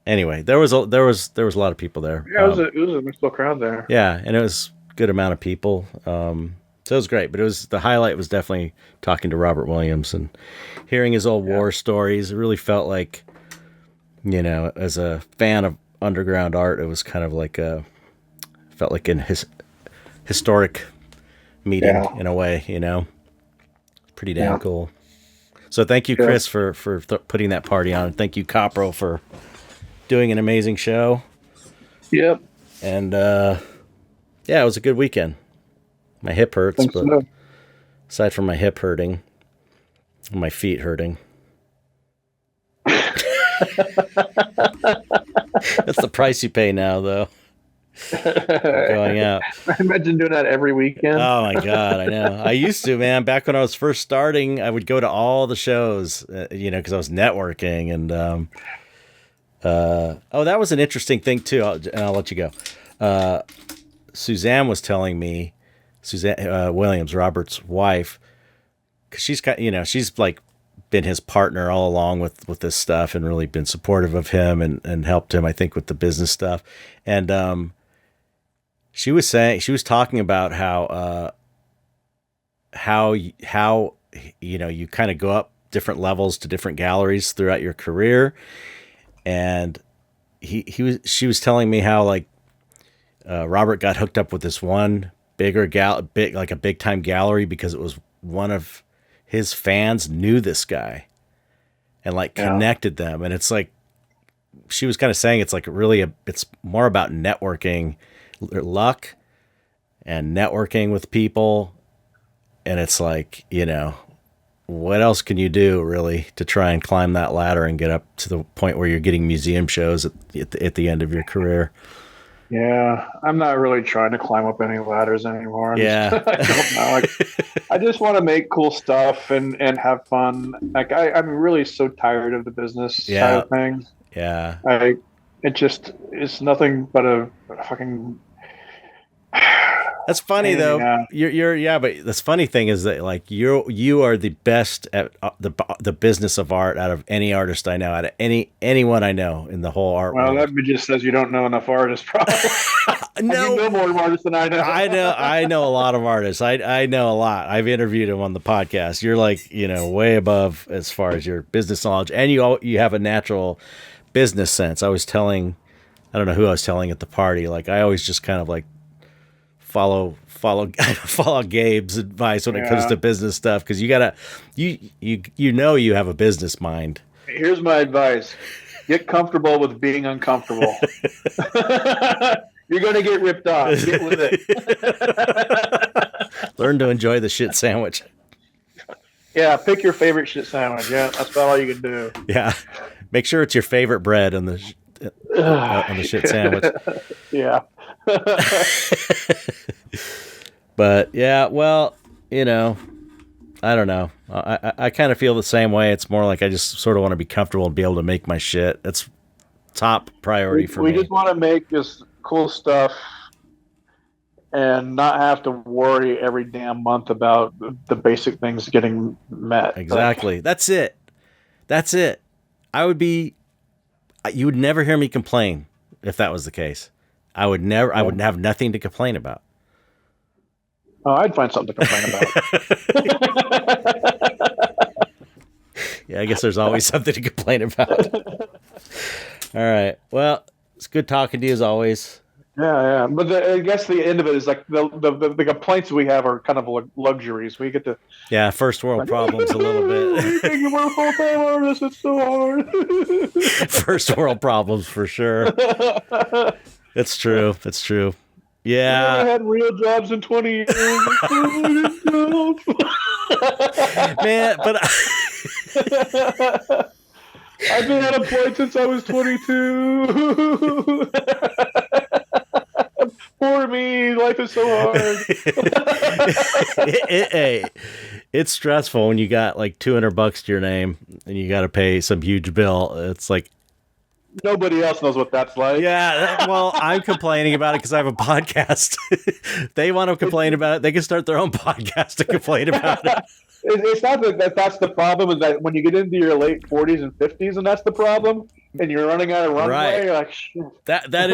Anyway, there was a lot of people there. Yeah, it was a mixed crowd there. Yeah, and it was a good amount of people. So it was great, but the highlight was definitely talking to Robert Williams and hearing his old war stories. It really felt like, as a fan of underground art, it was kind of like felt like in his historic meeting in a way, pretty damn cool. So thank you, Cris, for putting that party on. And thank you, Copro, for doing an amazing show. Yep. And it was a good weekend. My hip hurts, but aside from my hip hurting, my feet hurting. That's the price you pay now, though. Going out. I imagine doing that every weekend. Oh my God, I know. I used to, man. Back when I was first starting, I would go to all the shows, because I was networking. And that was an interesting thing too. I'll let you go. Suzanne was telling me, Suzanne Williams, Robert's wife, because she's got, she's like been his partner all along with this stuff and really been supportive of him and helped him, I think, with the business stuff. And she was talking about how you kind of go up different levels to different galleries throughout your career. And she was telling me how like Robert got hooked up with this one big time gallery because it was one of his fans knew this guy and like connected them. And it's like, she was kind of saying it's like it's more about networking, luck and networking with people. And it's like, what else can you do really to try and climb that ladder and get up to the point where you're getting museum shows at the end of your career? Yeah, I'm not really trying to climb up any ladders anymore. I don't know. I just want to make cool stuff and have fun. Like I'm really so tired of the business side of things. Yeah. It's nothing but a fucking. That's funny though. But the funny thing is that like you are the best at the business of art out of any artist I know, out of anyone I know in the whole art world. Well, that just says you don't know enough artists, probably. No, you know more artists than I know. I know a lot of artists. I know a lot. I've interviewed them on the podcast. You're like way above as far as your business knowledge, and you have a natural business sense. I don't know who I was telling at the party. Like I always just kind of like follow Gabe's advice when it comes to business stuff, because you gotta you have a business mind. Here's my advice: get comfortable with being uncomfortable. You're gonna get ripped off. Get with it. Learn to enjoy the shit sandwich. Yeah, pick your favorite shit sandwich. Yeah, that's about all you can do. Yeah, make sure it's your favorite bread on the shit sandwich. Yeah. But yeah, well, I don't know. I kind of feel the same way. It's more like I just sort of want to be comfortable and be able to make my shit. That's top priority for me. We just want to make this cool stuff and not have to worry every damn month about the basic things getting met. Exactly. That's it. You would never hear me complain if that was the case. I would have nothing to complain about. Oh, I'd find something to complain about. Yeah, I guess there's always something to complain about. All right. Well, it's good talking to you as always. Yeah. But I guess the end of it is like the complaints we have are kind of luxuries. We get to first world problems a little bit. We're full-time artists. It's so hard. First world problems for sure. It's true. Yeah. I had real jobs in 20 years. Man, but I've been unemployed since I was 22. Poor me. Life is so hard. It's stressful when you got like $200 to your name and you got to pay some huge bill. It's like, nobody else knows what that's like. Yeah, well, I'm complaining about it because I have a podcast. They want to complain about it. They can start their own podcast to complain about it. It's not that's the problem. Is that when you get into your late 40s and 50s, and that's the problem, and you're running out of runway, right. You're like, shit. That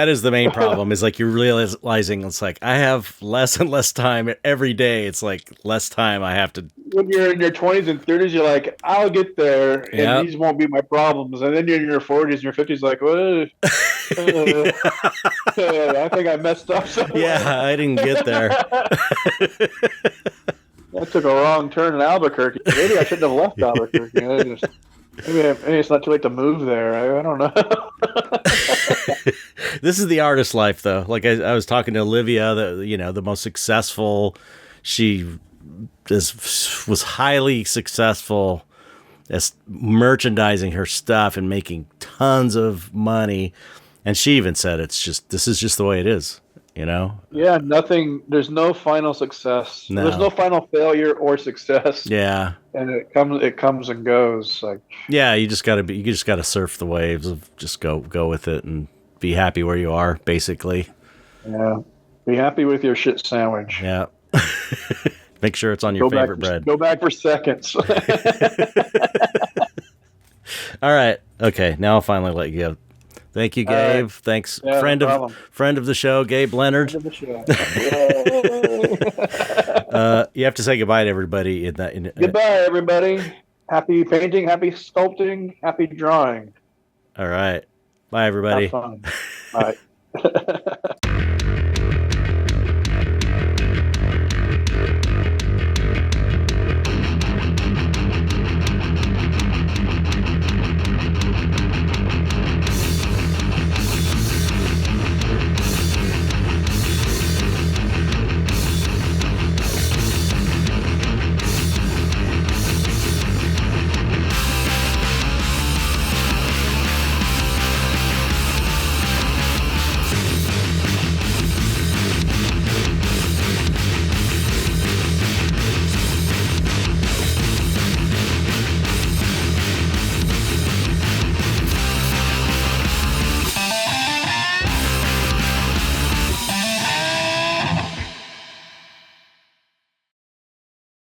is the main problem. Is like you're realizing it's like I have less and less time every day. It's like less time I have to. When you're in your 20s and 30s, you're like, I'll get there, and Yep. these won't be my problems. And then you're in your 40s and your 50s, like, I think I messed up somewhere. Yeah, I didn't get there. I took a wrong turn in Albuquerque. Maybe I shouldn't have left Albuquerque. Maybe it's not too late to move there. I don't know. This is the artist life, though. Like I was talking to Olivia, the most successful. She was highly successful as merchandising her stuff and making tons of money. And she even said, this is just the way it is, Yeah, there's no final success. No. There's no final failure or success. Yeah. And it comes and goes. Like, yeah, you just gotta surf the waves of just go with it and be happy where you are, basically. Yeah. Be happy with your shit sandwich. Yeah. Make sure it's on your favorite bread. Go back for seconds. All right. Okay. Now I'll finally let you go. Thank you, Gabe. Right. Thanks. Yeah, friend of the show, Gabe Leonard. Friend of the show. You have to say goodbye to everybody. Goodbye, everybody. Happy painting, happy sculpting, happy drawing. All right. Bye, everybody. Have fun. Bye.